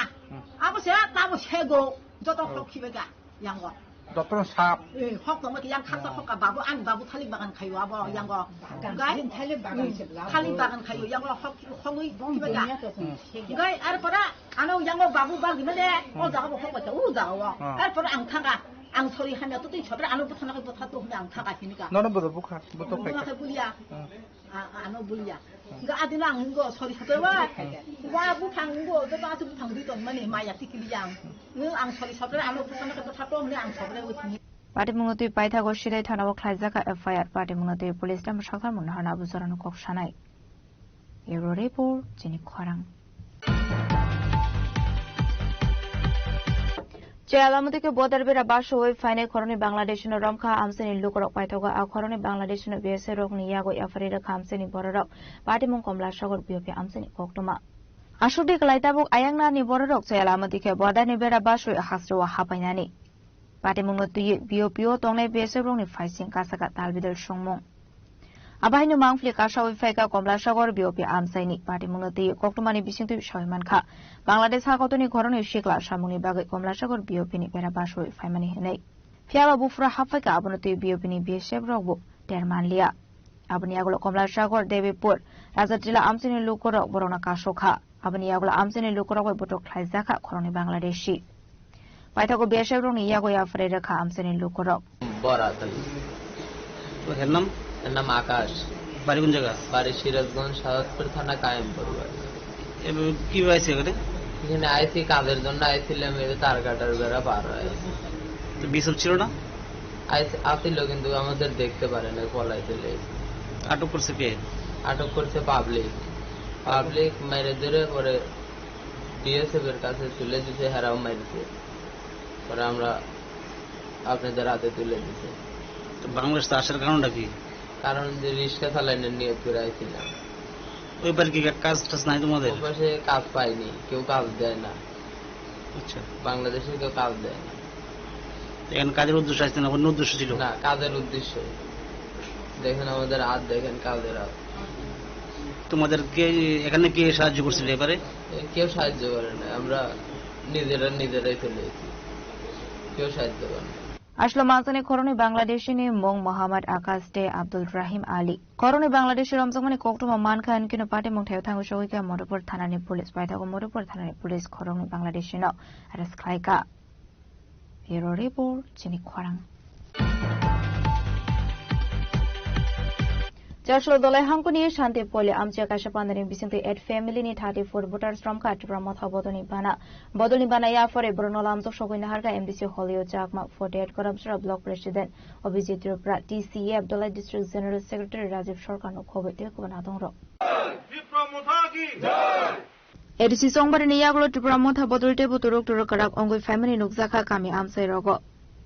आबसे ताबो सेगो जतन खखिबेगा यांगो डॉक्टर साहब हक दङ कि yang खासा हका बाबु आनि बाबु थालिक बागान खायो आबो यांगो गाय थालिक बागान खायो यांगो हक खङै खिबेगा गाय आर परा आनो यांगो बाबु बागि मले ओ जागो हक बचा उ जागो आर परा आं थागा आं सरि हामिया त तै छबरा आनो बुथानाखै बुथातो होने आं थागा खिनिका नन बदो बुखा बतो खाय बुलिया आनो बुलिया गा आदिना आं गो सरि छबरा वा बुथां गो त बातु बुथां दितो माने माया तिकिलियां आं सरि छबरा आनो बुथानाखै बुथातो होने आं छबरा उथिनि पार्टी मुंगतुई पाइथागो सिदाय थानाव ख्लाइजाका एफआईआर पार्टी मुंगतुई पुलिस दाम साखार मुनहाना बुजरानो कक्सानाय एरो रिपोर्ट जिनि खरां Alamuti bodar bera basho oi fine koroni Bangladesh no romka amseni lukorok paitoga a koroni Bangladesh no bese rok ni yago yafarira khamseni bororok party mung komla shagor biopi amseni koktoma ashudi klaitabuk ayangna ni bororok Alamuti ke bodar ni bera basho hasro hapainani party mung no tuye biopio tongne bese rok ni faising kasaka talbidel shongmong Abaino mangfli kasha oi faika komla shagor biopi amseni party mung no tuye koktomani bisingtu shoyman kha Bangladesh hakotoni koroni shikla shamuni bagai komla shagor biopi ni bera basho oi faimani henai fiaba bufra hafaika abonoti biopi ni bishep rokbo termanlia aboni agulo komla shagor devipur rajatila amseni lukorok borona kasokha aboni agulo amseni lukorok oi botok khlaizaka koroni Bangladeshi paithago bishep rok ni yago ya frere kha amseni lukorok বরাতলি তো এর নাম আকাশ বাড়ি কোন জায়গা বাড়ি সিরাজগঞ্জ সাদাতপুর থানা কায়েমপুর বাড়ি কি হয়েছে এখানে এখানে আইসি কাজের জন্য আইছিলাম এই তার কাটার বেড়া পার হয় তো বিসব ছিল না আসছিল কিন্তু আমাদের দেখতে পারে না পলাই চলে আটক করছে কে আটক করছে পাবলিক মেরে ধরে পরে বিএসএফ এর কাছে তুলে দিতে হেরাও মেরেছে পরে আমরা আপনাদের হাতে তুলে দিতে তো বাংলাদেশ তো আসার কারণটা কি কারণ যে রিক্সা চালানোর নিয়ত করে আইছিলাম ওই পারে কি কাজ টাজ নাই তোমাদের ওই পাশে কাজ পাইনি কেউ কাজ দেয় না আচ্ছা বাংলাদেশে কেউ কাজ দেয় না এখানে কাজের উদ্দেশ্য আসছে না অন্য উদ্দেশ্য ছিল না কাজের উদ্দেশ্য দেখেন আমাদের হাত দেখেন কাজের হাত তোমাদের কে এখানে কে সাহায্য করছিল এবারে কেউ সাহায্য করে না আমরা নিজেরাই চলে এসেছি কেউ সাহায্য করে না Ashlo Mansani Koroni Bangladeshi ni Mong Muhammad Akas de Abdul Rahim Ali. Koroni Bangladeshi Ramzamani Koktuma Manka and Kino Party Mong Teotango Showika Modopur Thanani Police by the Modopur Thanani Police Koroni Bangladeshi no Aras Klaika. Hero report Chini Kwarang. Joshua Dolai Hankuni Shanti Poli Amcha Kashapandani Bisinti Ed Family ni 34 voters from Katramot Bodoni Bana ya for a Bruno Lams of Shoguna Harga MDC Holio Chakma 48 Corruption Block President Obizit Rupra TCA Abdullah District General Secretary Rajiv Shorkano Covid Kubanatong Edisi Songbari Niaglo to Pramota Bodul Table to Rok to Rokarak Ongo family Nukzaka Kami Amsay Rogo.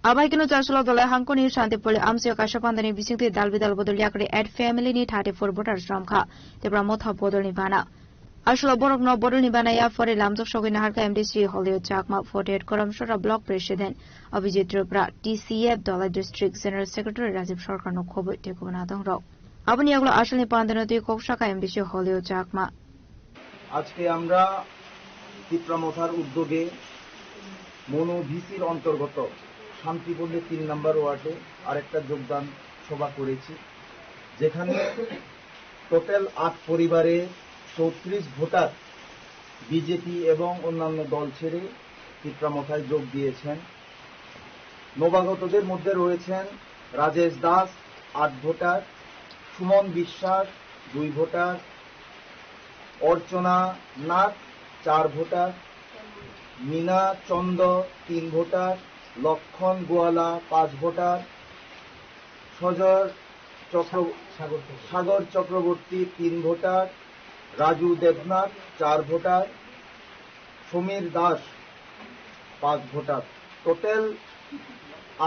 Abaikino Joshua Dolai Hankuni Shanti Poli Amcha Kashapandani Bisinti Dalvidal Boduliakri Ed Family ni 34 voters from Ka the Pramota Bodoni Bana. Ashla Borok no Bodoni Banaya for a Lams of Shogina Harka MDC Holio Chakma 48 Koramshora Block President Abhijit Rupra TCA Abdullah District General Secretary Rajiv Shorkano Kobo Tekunatong Rock. Abaniaglo Ashli Pandanati Kokshaka MDC Holio Chakma. আজকে আমরা তীব্রামথার উদ্যোগে মনো ভিসির অন্তর্গত শান্তিপূর্ণে 3 নম্বর ওয়ার্ডে আরেকটা যোগদান সভা করেছি যেখানে টোটাল 8 পরিবারে 34 ভোটার বিজেপি এবং অন্যান্য দল ছেড়ে তীব্রামথায় যোগ দিয়েছেন নবাগতদের মধ্যে রয়েছেন Rajesh Das 8 voter Suman Biswas 2 voter Archana Nath 4 voter Mina Chanda 3 voter, Lakshman Goala 5 voter, Sagar Chakraborty 3 voter, Raju Debnath 4 voter, Samir Das 5 voter. Total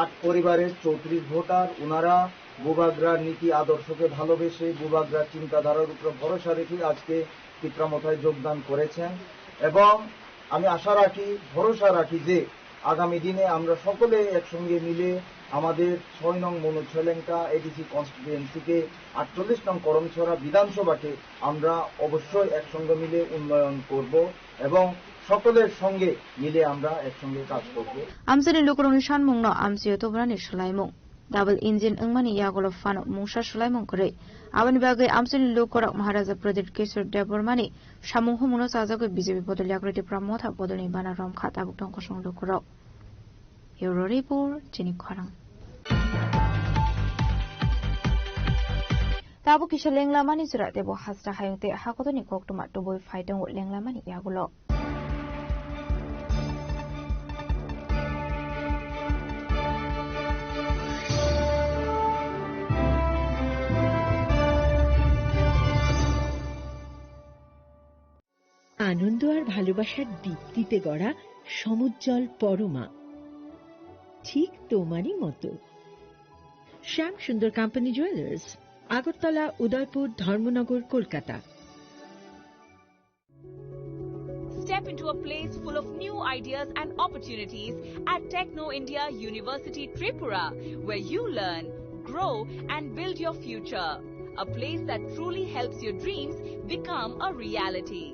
8 পরিবারের 34 ভোটার। ওনারা বুবাগ্রার নীতি আদর্শকে ভালোবেসে বুবাগ্রার চিন্তাধারার উপর ভরসা রেখে আজকে পিত্রামথায় যোগদান করেছেন এবং আমি আশা রাখি, ভরসা রাখি যে আগামী দিনে আমরা সকলে একসঙ্গে মিলে আমাদের 6 নং মনুছলেঙ্কা এডিসি কনস্টিটুয়েন্সিকে 48 নং করমছড়া বিধানসভাকে আমরা অবশ্যই একসঙ্গে মিলে উন্নয়ন করব এবং সকলের সঙ্গে মিলে আমরা একসঙ্গে কাজ করব। আমসিনি লোকরংনি সানমুংনো আমসিও তোবরানি সলাইমুং ডাবল ইঞ্জিন ওংমানি ইয়াগলো ফানো মুংসা সলাইমুং করে আবনি বাগে আমসিনি লোকরক মহারাজা প্রদীপ কিশোর দেববর্মানি সামুহ মুনো সাজাকে বিজেপি পদল ইয়াকৃতি প্রামথা পদনি বানা রমখা তাবুক টংকসং লোকরক ইউরো রিপোর্ট চিনি খরাং তাবু কিশোর লেংলামানি জুরা দেব হাসরা হায়ুতে হাকতনি কোকটুমা টুবই ফাইটং লেংলামানি ইয়াগুলো আনন্দ আর ভালোবাসার দীপ্তিতে গড়া সমুজ্জ্বল পরমা, ঠিক তোমারই মতো। শ্যাম সুন্দর company jewellers, Agartala, Udaipur, Dharmanagar, Kolkata. Step into a place full of new ideas and opportunities at Techno India University Tripura, where you learn, grow and build your future. A place that truly helps your dreams become a reality.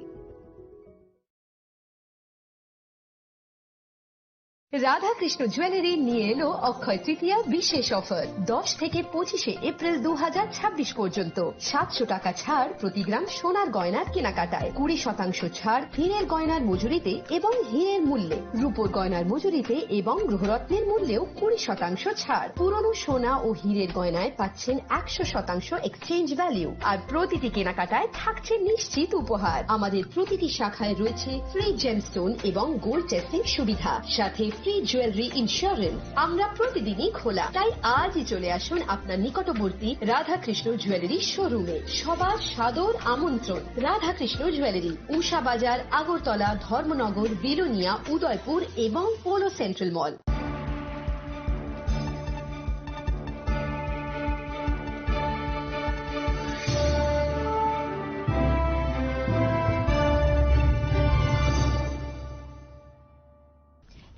Radhakrishna jewellery নিয়ে এলো অক্ষয় তৃতীয়া বিশেষ offer. 10 থেকে 25 April 2026 পর্যন্ত 700 টাকা ছাড় প্রতি গ্রাম সোনার গয়নার কেনাকাটায়, 20% ছাড় হীরের গয়নার মজুরিতে এবং হীরের মূল্যে, রূপোর গয়নার মজুরিতে এবং গ্রহরত্নের মূল্যেও 20% ছাড়। পুরনো সোনা ও হীরের গয়নায় পাচ্ছেন 100% এক্সচেঞ্জ ভ্যালু, আর প্রতিটি কেনাকাটায় থাকছে নিশ্চিত উপহার। আমাদের প্রতিটি শাখায় রয়েছে ফ্রি জেমস্টোন এবং গোল্ড টেস্টিং সুবিধা, সাথে ফ্রি জুয়েলারি ইন্স্যুরেন্স। আমরা প্রতিদিনই খোলা, তাই আজই চলে আসুন আপনার নিকটবর্তী রাধাকৃষ্ণ জুয়েলারি শোরুমে। সবার সাদর আমন্ত্রণ। রাধাকৃষ্ণ জুয়েলারি, উষা বাজার, আগরতলা, ধর্মনগর, বিলোনিয়া, উদয়পুর এবং পোলো সেন্ট্রাল মল।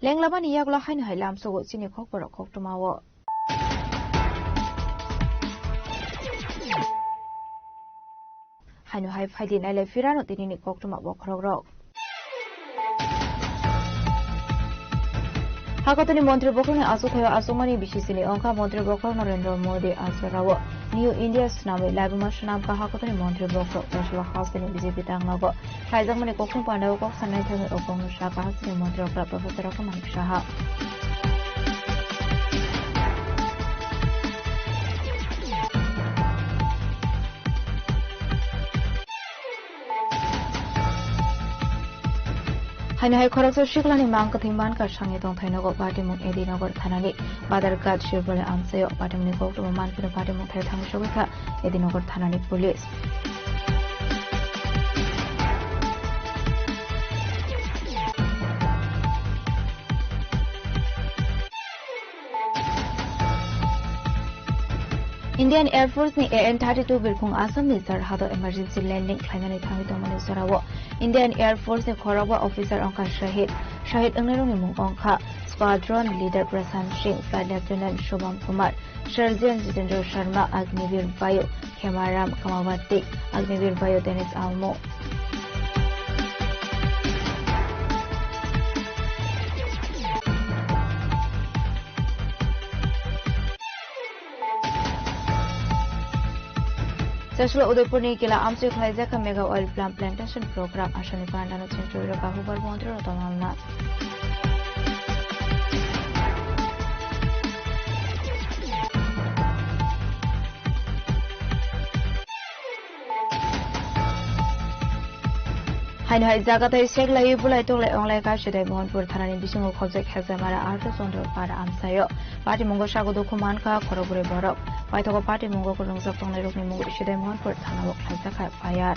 লেংলামানি ইয়াগলো হাইন হাইলাম সগো চিনি খক বড় খক টুমাও হাইনো হাই ফাইদি নাইলে ফিরানো তিনিনি খক টুমা বখরক রক হাকতনি মন্ত্রী বখরনি আসুখায় আসুমানি বিশিসিনি অঙ্কা মন্ত্রী বখর নরেন্দ্র মোদী আসরাও নিউ ইন্ডিয়াস নামে লাইবমা সুনামকা হাকতনি মন্ত্রী বখর ন্যাশনাল হাউসিনি বিজেপি টাংনাগো খাইজাকমানি কখন পান্ডাও কক সানাই থামে অপং শাখা হাসিনি মন্ত্রী অকরা প্রফেসর রকমানি সাহা হাইনাহাই খরকসর শিখলানি মাংকথিমান কা সঙ্গে দং থাইনগর পাটিমুখ এদিনগর থানানি বাদারঘাট শিববলে আমসায় পাটিমুনি কৌটুম মানকিনো পাটিমুখ থাই থাঙ্গি সবাইখা এদিনগর থানানি police Indian Air Force ni AN-32 birkhung Assam ni sarhado emergency landing khlainani thangi tongmani sarawo Indian Air Force ni khoraba officer ongka Shahid Angnarong ni mung ongka Squadron Leader Prasan Singh, Flight Lieutenant Shubham Kumar, Sergeant Jitendra Sharma, Agnivir Vayu, Khemaram Kamawati, Agnivir Vayu Dennis Almo. Saslo Udaipur ni kila amsi khlaiza ka mega oil palm plantation program ashani pandano century ka hubar montri rotonalna হাইন হাই জাগাতে সেক লাই বুলাই তোলে অনলাই কাশিদাই Mohanpur থানানি বিসঙ্গ খবজে খেজামারা art চন্দ্র পাড়া আমসায় party মুঙ্গ সাগদ খুমানখা খরবুরে বরক পাইথক party মুঙ্গ রংজাক টংলাই রকনি মুঙ্গ সিদাই Mohanpur থানাও খাইজাখা fire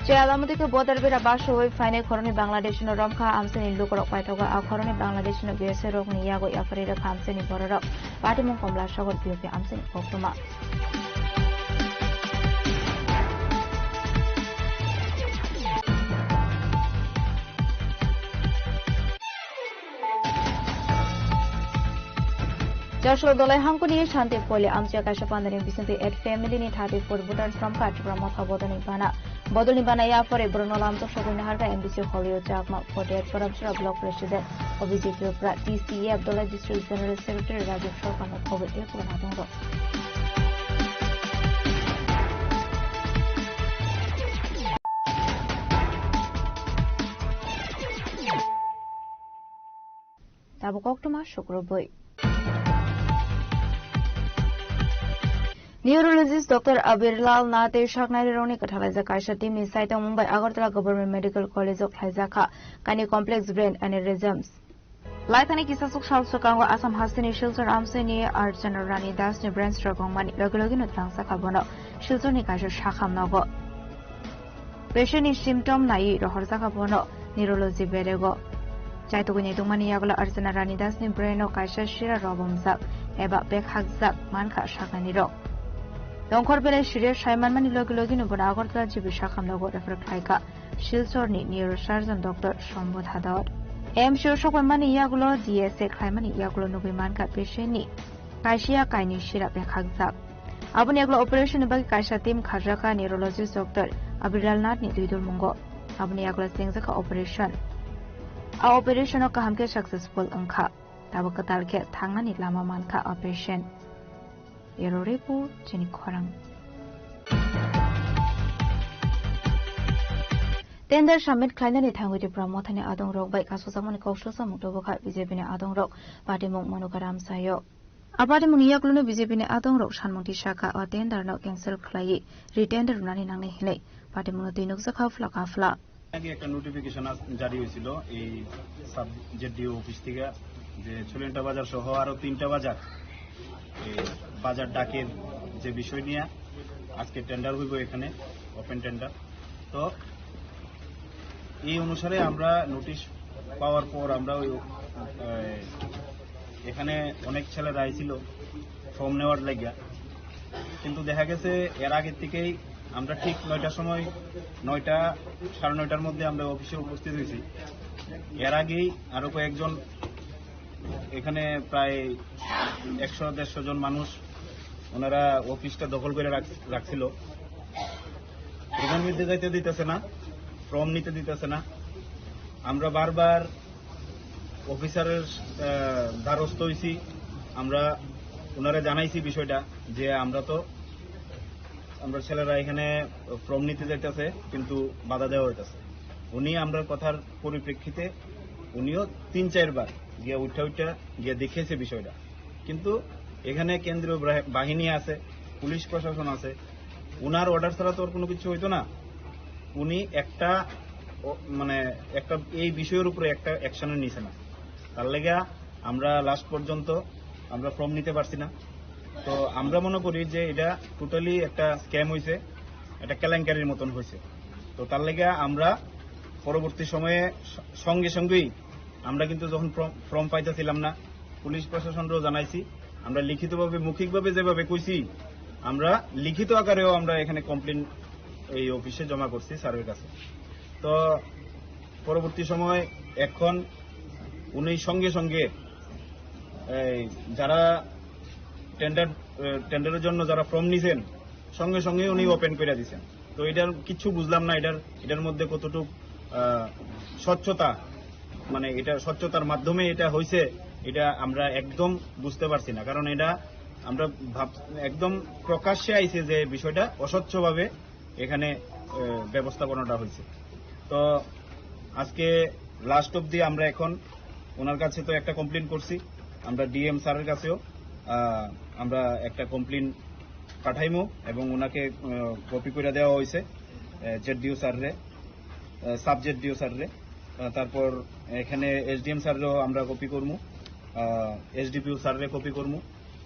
যে আলামতিকে বদারবেরা বাসো হই ফাইনে খরনি বাংলাদেশিনো রমখা আমসেনি লুকরক পাইথগা আ খরনি বাংলাদেশিনো বিএসএ রকনি ইয়াগো ইয়াফারিরা খামসেনি বররক পাটিমং কমলা শহর BUP আমসেনি পক্তমা Joshua Dolai Hankuni Shanti Poli Amcha Kashapandaning Bisanti at family ni 34 voters from Katrama Bodani Bana. Bodani Banaya for a Bruno Lamto Shogunharga MBC Hollywood Jakma for the corruption of block president of BJP TCA Abdullah District General Secretary Rajiv Shokan of COVID Airport. Tabukokuma Shukroboy. Neurologist Dr. Abirlal Nate Shaknari Roni Katalaza Kaisha team is cited Mumbai Agartala Government Medical College of Haizaka, Kani Complex Brain Aneurysms. Laitani Kisasuk Shalsukango Asam Hasini Shilson Amsini Archana Rani Dasni Brain Stroke on Mani Regulogin Transakabono, Shilsoni Kasha Shakam Nogo. Patient is symptom nai Rohorzakabono, Neurology Berego. Chaituguni Dumani Yagla Archana Rani Dasni Brain of Kaisha Shira Robomzak, Eba Bek Hagzak, Manka Shakaniro. Donkor Bele Shiria Shaiman Mani Login of Agartala Jibishakam Logo refer Kaika, Shilsorni neurosurgeon Dr. Shombod Hadad. M. Shoshokan Mani Yagulo, DSA Kaimani Yagulo Nubimanka Pesheni, Kaishia Kaini Shira Bekhagzak. Abuniaglo operation about Kaisha team Kajaka neurologist Dr. Abiral Natni Duidul Mungo. Abuniaglo Singzaka operation. Our operation of Kahamke successful Anka. Tabakatalke Tangani Lama Manka operation. Yerorepo Chenikorang. Tender Shamit Kleinani Tanguti Pramotani Adong Rock by Kasusamani Koshosa Mutoboka Vizepine Adong Rock, Patimong Monokaram Sayo. Apatimong Yaklunu Vizepine Adong Rock Shanmonti Shaka or Tender no cancel Clay, retender running Nani Hile, Patimonotinoxaka Flakafla. আগে একটা notification জারি হয়েছিল এই sub জেডিও office থেকে যে চুলেন্টা বাজার সহ আরো 3টা বাজার এই বাজার ডাকের যে বিষয় নিয়ে আজকে টেন্ডার হইব এখানে ওপেন টেন্ডার তো এই অনুসারে আমরা নোটিশ পাওয়ার পর আমরা এখানে অনেক ছেলেরা আইছিল ফর্ম নেওয়ার লাগিয়া কিন্তু দেখা গেছে এর আগে থেকেই আমরা ঠিক 9টার সময় 9টা 9:30টার মধ্যে আমরা অফিসে উপস্থিত হয়েছি এর আগেই আরো কয়েকজন এখানে প্রায় 100-150 জন মানুষ ওনারা অফিসটা দখল করে রাখছিল প্রধানমন্ত্রী যাইতে দিতেছে না ফর্ম নিতে দিতেছে না আমরা বারবার অফিসারের দ্বারস্থ হইছি আমরা ওনারা জানাইছি বিষয়টা যে আমরা ছেলেরা এখানে ফর্ম নিতে যাইতেছে কিন্তু বাধা দেওয়া হইতেছে উনি আমরা কথার পরিপ্রেক্ষিতে উনিও 3-4 বার গিয়ে উঠা গিয়ে দেখেছে বিষয়টা কিন্তু এখানে কেন্দ্রীয় বাহিনী আছে পুলিশ প্রশাসন আছে উনার অর্ডার ছাড়া তো কোনো কিছু হইতো না উনি একটা এই বিষয়ের উপরে একটা অ্যাকশন নিছে না তার লাগা আমরা লাস্ট পর্যন্ত আমরা ফর্ম নিতে পারছি না তো আমরা মনে করি যে এটা টোটালি একটা স্ক্যাম হয়েছে এটা কেলেঙ্কারির মতন হয়েছে তো তার লাগা আমরা পরবর্তী সময়ে সঙ্গে সঙ্গেই আমরা কিন্তু যখন ফর্ম পাইতেছিলাম না পুলিশ প্রশাসনকেও জানাইছি আমরা লিখিতভাবে মৌখিকভাবে যেভাবে কইছি আমরা লিখিত আকারেও আমরা এখানে কমপ্লেইন এই অফিসে জমা করছি স্যারের কাছে তো পরবর্তী সময় এখন উনি সঙ্গে সঙ্গে যারা টেন্ডারের জন্য যারা ফর্ম নিছেন সঙ্গে সঙ্গে উনি ওপেন করে দিয়েছেন তো এটার কিছু বুঝলাম না এটার মধ্যে কতটুকু স্বচ্ছতা এটা স্বচ্ছতার মাধ্যমে এটা হয়েছে এটা আমরা একদম বুঝতে পারছি না কারণ এটা আমরা একদম প্রকাশ্যে আইছে যে বিষয়টা অস্বচ্ছভাবে এখানে ব্যবস্থাপনাটা হয়েছে তো আজকে লাস্ট অবধি আমরা এখন ওনার কাছে তো একটা কমপ্লেন করছি, আমরা ডিএম স্যারের কাছেও আমরা একটা কমপ্লেন পাঠাইমু এবং ওনাকে কপি করে দেওয়া হয়েছে জেডডিও স্যাররে, সাবজেক্ট ডিও স্যাররে। তারপর এখানে এসডিএম স্যারেরও আমরা কপি করবো, এসডিপিও স্যাররে কপি করবো।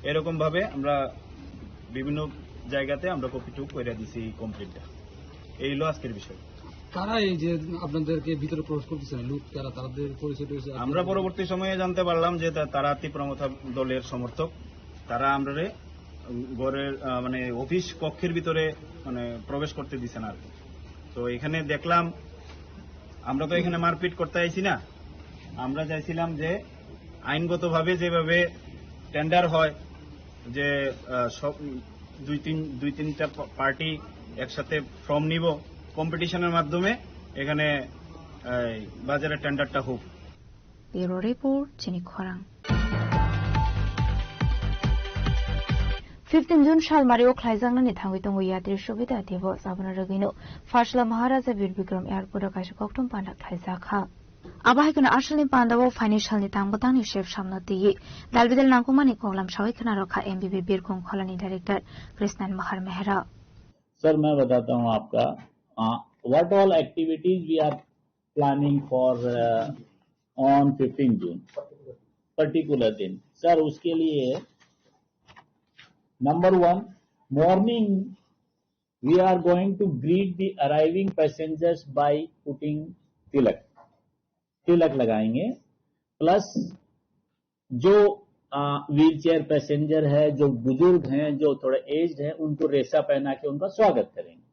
এরকম ভাবে আমরা বিভিন্ন জায়গাতে আমরা কপি টুক করে দিছি এই কমপ্লেনটা। এই হলো আজকের বিষয়। তারা এই যে আপনাদেরকে ভিতরে প্রবেশ করতেছে না লোক, তাদের পরিচয় রয়েছে। আমরা পরবর্তী সময়ে জানতে পারলাম যে তারা তীব্রমথা দলের সমর্থক। তারা আমরা ঘরের মানে অফিস কক্ষের ভিতরে মানে প্রবেশ করতে দিছে না আর কি। তো এখানে দেখলাম, আমরা তো এখানে মারপিট করতে আইছি না, আমরা চাইছিলাম যে আইনগতভাবে যেভাবে টেন্ডার হয়, যে সব দুই তিনটা পার্টি একসাথে ফর্ম নিব, কম্পিটিশনের মাধ্যমে এখানে বাজারে টেন্ডারটা হোক। ব্যুরো রিপোর্ট, চিনি খরাং। 15 June Shalmario Klaizangni Tangwitong Yatri Shobita Devo Sabana Ragino Fashla Maharaja Bir Bikram Airport Kashoktum Panda Klaizakha Abahikana Ashlin Pandavo Financial Nitangbatani Chef Shamnati Dalbidel Nakumani Kolam Shawikana Roka MBB Birkong Colony Director Krishnan Mahar Mehra। Sir मैं बताता हूं आपका what all activities we are planning for on 15 June particular दिन। Sir उसके लिए Number 1, morning we are going to greet the arriving passengers by putting तिलक लगाएंगे, plus जो wheel chair passenger है, जो बुजुर्ग हैं, जो थोड़े एज्ड हैं, उनको रेसा पहना के उनका स्वागत करेंगे।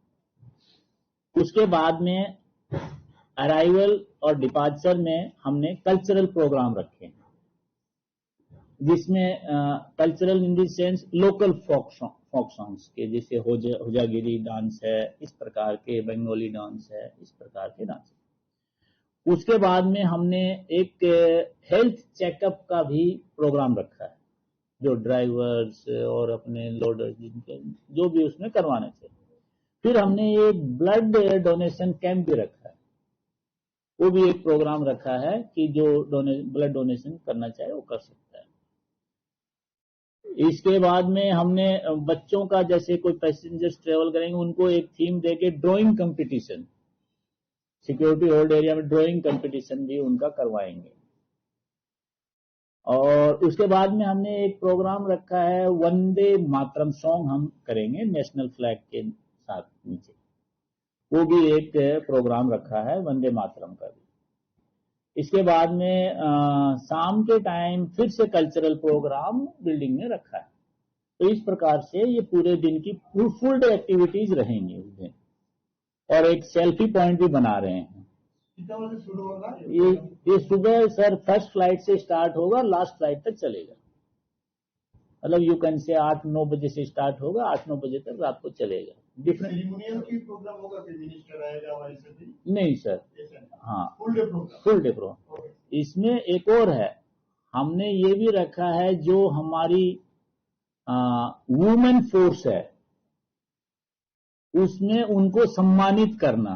उसके बाद में अराइवल और डिपार्चर में हमने कल्चरल प्रोग्राम रखे हैं, जिसमें cultural in the sense local folk songs के, जैसे होजागिरी डांस है, इस प्रकार के बंगाली डांस है, इस प्रकार के डांस। उसके बाद में हमने एक हेल्थ चेकअप का भी प्रोग्राम रखा है, जो ड्राइवर्स और अपने लोडर्स जिनके जो भी उसमें करवाने चाहिए। फिर हमने एक ब्लड डोनेशन कैंप भी रखा है, वो भी एक प्रोग्राम रखा है कि जो ब्लड डोनेशन करना चाहे वो कर सकता है। इसके बाद में हमने बच्चों का, जैसे कोई पैसेंजर्स ट्रेवल करेंगे उनको एक थीम देके drawing competition, security hold area में ड्राइंग कंपटीशन भी उनका करवाएंगे। और उसके बाद में हमने एक प्रोग्राम रखा है, वंदे मातरम सॉन्ग हम करेंगे नेशनल फ्लैग के साथ नीचे, वो भी एक प्रोग्राम रखा है वंदे मातरम का भी। इसके बाद में शाम के टाइम फिर से कल्चरल प्रोग्राम बिल्डिंग में रखा है। तो इस प्रकार से ये पूरे दिन की फुल डे एक्टिविटीज रहेंगी उस दिन। और एक सेल्फी पॉइंट भी बना रहे हैं। कितना बजे शुरू होगा? ये सुबह सर फर्स्ट फ्लाइट से स्टार्ट होगा, लास्ट फ्लाइट तक चलेगा। मतलब यू कैन से 8-9 बजे से स्टार्ट होगा, 8-9 बजे तक रात को चलेगा। डिफरेंट की प्रोग्राम होगा कि मिनिस्टर आएगा हमारे साथ? नहीं सर, हाँ full day program. Full day program. इसमें एक और है, हमने ये भी रखा है जो हमारी वुमेन फोर्स है, उसमें उनको सम्मानित करना,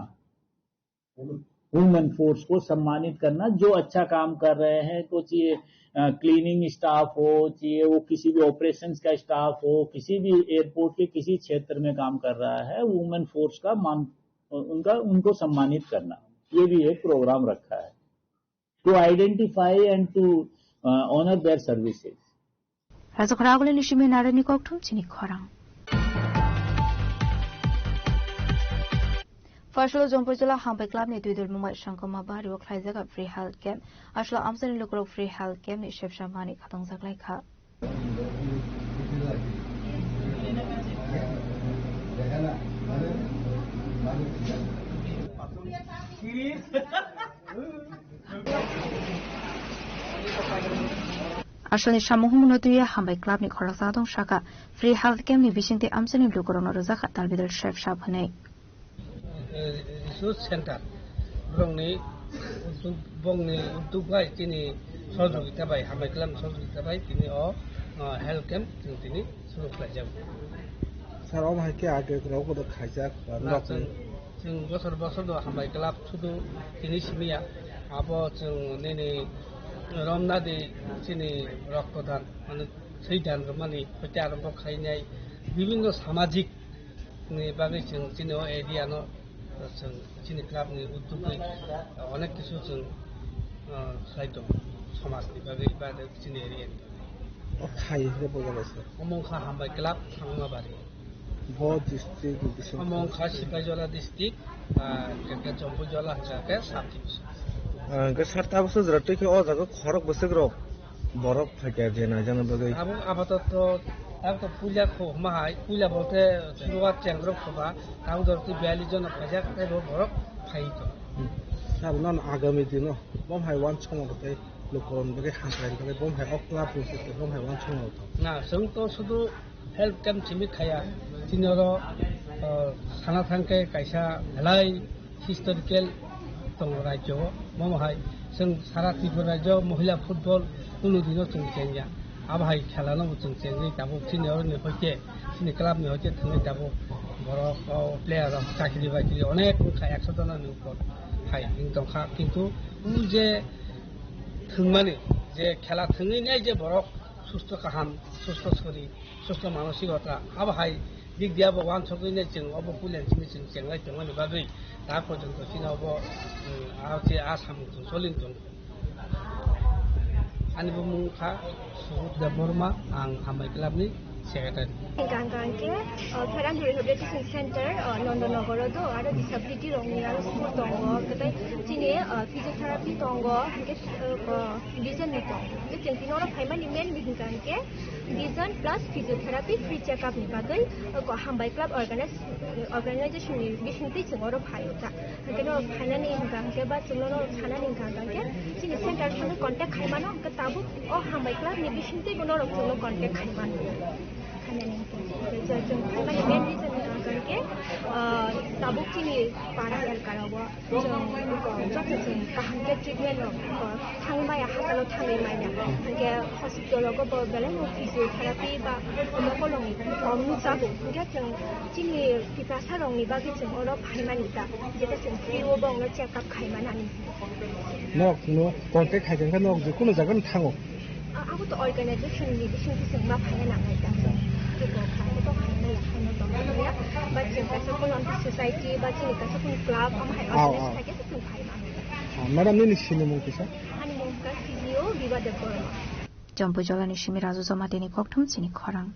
वुमेन फोर्स को सम्मानित करना, जो अच्छा काम कर रहे हैं, तो चाहिए क्लीनिंग स्टाफ हो, चाहिए वो किसी भी ऑपरेशंस का स्टाफ हो, किसी भी एयरपोर्ट के किसी क्षेत्र में काम कर रहा है, वुमेन फोर्स का उनको सम्मानित करना, ये भी एक प्रोग्राम रखा है, to identify and to honour their services. राजखरागले निशिमे नारायणी कोकठुम चिनी खरां Fashlo Jompojula Hampai Club ni Twitter Mumbai Shankama Bari wa Klaizaga Free Health Camp Ashla Amsani Local Free Health Camp ni Chef Shamani Khatang Zaklai Kha Ashla ni Shamuhum Notuya Hampai Club ni Khorasadong Shaka Free Health Camp ni Bishingte Amsani Local Rozaka Talbidal Chef Shabhanai Resource Center Bongni untuk baik ini sahjogita baik Hampai Club sahjogita baik ini health camp ini suruh pelajar. Sir, om hai ke aage grau ko khaja जों बोसोर बोसोर Hampai Club sudu ini simia abo जों nene Ramna দে চিনি রক্তদান মানে সেই দান মানে হইতে আরম্ভ খাইনাই বিভিন্ন সামাজিক বাকি जों চিনি এরিয়ানো जों চিনি ক্লাবनि উদ্যোগে অনেক কিছু जों খাইতো সমাজनि বাকি বা চিনি এরিয়াनि খাইছে বজালাইছে অমংখা হামবাই ক্লাব থাংমাবাरि অমংখা সিপাহীজলা ডিস্ট্রিক্ট জম্পুজলা হাজাকে 7 বছর ধরে কি ও জায়গা খরক বসে গ্রো বরফ থাকে যে না জানা বগে আপাতত তো পূজা মাহাই পূজা বলতে শুরুয়াত চ্যাংগ্রক সভা তাও ধরতে 42 জন ফাজা কাটে বরফ খাইতো সাবনান আগামী দিন বমহাই ওয়ান ছমতে লোকরন বগে হাসরাইন বগে বমহাই অকলা প্রসেস বমহাই ওয়ান ছমত না जों তো শুধু হেল্প ক্যাম্প চিমি খায়া তিনর সানা থাংকে কাইসা হেলাই হিস্টোরিক্যাল दं राज्योआव ममहाय जों सारा त्रिपुरा राज्योआव महिला फुटबल कुनु दिनाव जों जेंया आबहाय खेला नांगौ जों जेंनि दाबो थिनियाव हयते थिनि क्लाबनि हयते थांनाय दाबो बर' प्लेयार चाकरि बाकरि अनेक 100 जनानि उपর हाय दंखा किन्तु जे थोंमानि जे खेला थोङैनाय जे बर' सुस्थ गाहाम सुस्थ शरीर सुस्थ मानसिकता आबहाय दिग दियाबो वान सगैनाय जों अब पुलेनसिनि जों जेंनाय दंमानि बागै दा पर्यन्त सिनावबो आजे आसामजों सोलिन दं आंनिबो मुंखा सुबुद बर्मा आं हामबाय क्लाबनि सेक्रेटारि गांगांके फेरान रिहेबिलिटेशन सेंटर नंदनगरदो आरो डिसेबिलिटी रंनि आरो स्पोर्ट दङ गतै जिने फिजियोथेरापि दङ हांके डिजन नि दङ बे जोंथिनोर फाइमानि मेन मिहिंगांके डिजन प्लस फिजियोथेरापि फ्री चेकअप नि बागै हामबाय क्लाब अर्गानाइजेशन नि बिसिंति जोंरो फायोता हांकेनो फाइनानि हिंगांके बा जोंनो थानानि हिंगांके जिने सेंटर थानो कांटेक्ट खाइमानो ताबु ओ हामबाय क्लाब नि बिसिंति गुनो जोंनो कांटेक्ट खाइमानो जों फाइमानि मेन रिजन करके ताबुक चिनि पारा हेल करावो जों जत जों काहांके ट्रिटमेंट थांबाय हाजाराव थांनाय माइना हांके हस्पिटालाव गो बेले फिजियोथेरापि बा मकलंनि मुजाबो हांके जों चिनि पिपासा रंनि बागै जों अरो फाइमानि दा जेता जों फ्रिबो बंनो चेकअप खाइमानानि नक नो कन्टेक्ट खाइजों नक जिकुनु जागोन थाङो आबो तो अर्गानाइजेशन नि बिसिंति जों मा फायना लांनाय दा जों सोसाइटी क्लाब मैडम ने निश्चित मुंकिसा जम्पुजलानि सिमी राजु जमातेनि कक्थुम चिनि खरां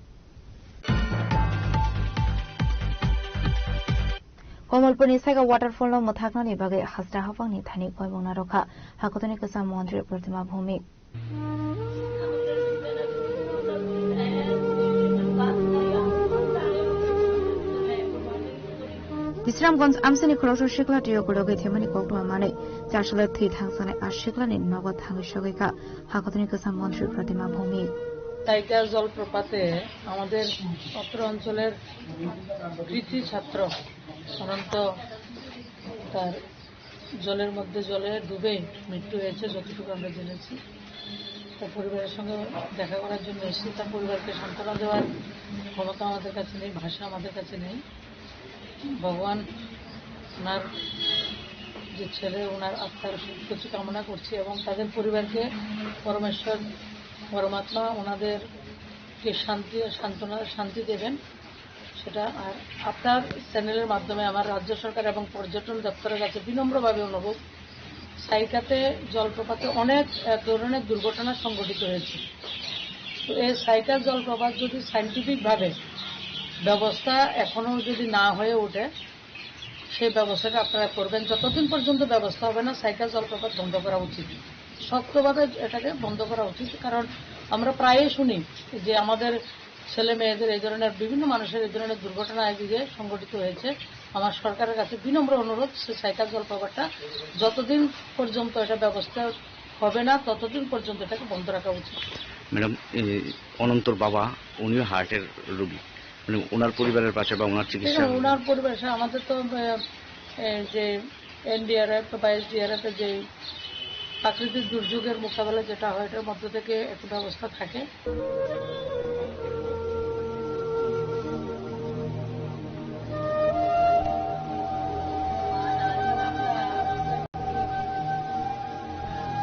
कमलपुरनि साइगा वाटारफल मोथाकनानि बागै हास्रा हाफांनि थानि गयबंना रखा हाकतनि गोसा मन्दिर प्रतिमा भूमि Bisramgঞ্জ আমসানি খরসর শিকলা টিও গড়গে থেমানি কক্টুয়া মানে চারশলে থৈ থাংসানে আর শিকলানি নগদ থাঙ্গি সগৈকা হাকতনি গোসা মন্ত্রী প্রতিমা ভূমি টাইগার জলপ্রপাতে আমাদের অত্র অঞ্চলের কৃতি ছাত্র অনন্ত তার জলের মধ্যে জলে ডুবে মৃত্যু হয়েছে যতটুকু আমরা জেনেছি তার পরিবারের সঙ্গে দেখা করার জন্য এসেছি তার পরিবারকে সান্ত্বনা দেওয়ার ক্ষমতা আমাদের কাছে নেই ভাষা আমাদের কাছে নেই ভগবান ওনার যে ছেলে ওনার আত্মার কিছু কামনা করছি এবং তাদের পরিবারকে পরমেশ্বর পরমাত্মা ওনাদেরকে শান্তি দেবেন সেটা আর আপনার চ্যানেলের মাধ্যমে আমার রাজ্য সরকার এবং পর্যটন দপ্তরের কাছে বিনম্রভাবে অনুরোধ সাইকাতে জলপ্রপাতে অনেক ধরনের দুর্ঘটনা সংঘটিত হয়েছে তো এই সাইকা জলপ্রপাত যদি সাইন্টিফিকভাবে ব্যবস্থা এখনো যদি না হয়ে ওঠে সেই ব্যবস্থাটা আপনারা করবেন যতদিন পর্যন্ত ব্যবস্থা হবে না সাইকেল জলপ্রপাত বন্ধ করা উচিত শক্তভাবে এটাকে বন্ধ করা উচিত কারণ আমরা প্রায়ই শুনি যে আমাদের ছেলে মেয়েদের এই ধরনের বিভিন্ন মানুষের এই ধরনের দুর্ঘটনা এদিকে সংঘটিত হয়েছে আমার সরকারের কাছে বিনম্র অনুরোধ সেই সাইকেল জলপ্রপাতটা যতদিন পর্যন্ত এটা ব্যবস্থা হবে না ততদিন পর্যন্ত এটাকে বন্ধ রাখা উচিত ম্যাডাম অনন্তর বাবা উনিও হার্টের রোগী মানে ওনার পরিবারের পাশে বা ওনার চিকিৎসা ওনার পরিবার আমাদের তো যে এনডিআরএফ বা এসডিআরএফ এর যে প্রাকৃতিক দুর্যোগের মোকাবেলা যেটা হয় এটার মধ্য থেকে একটু ব্যবস্থা থাকে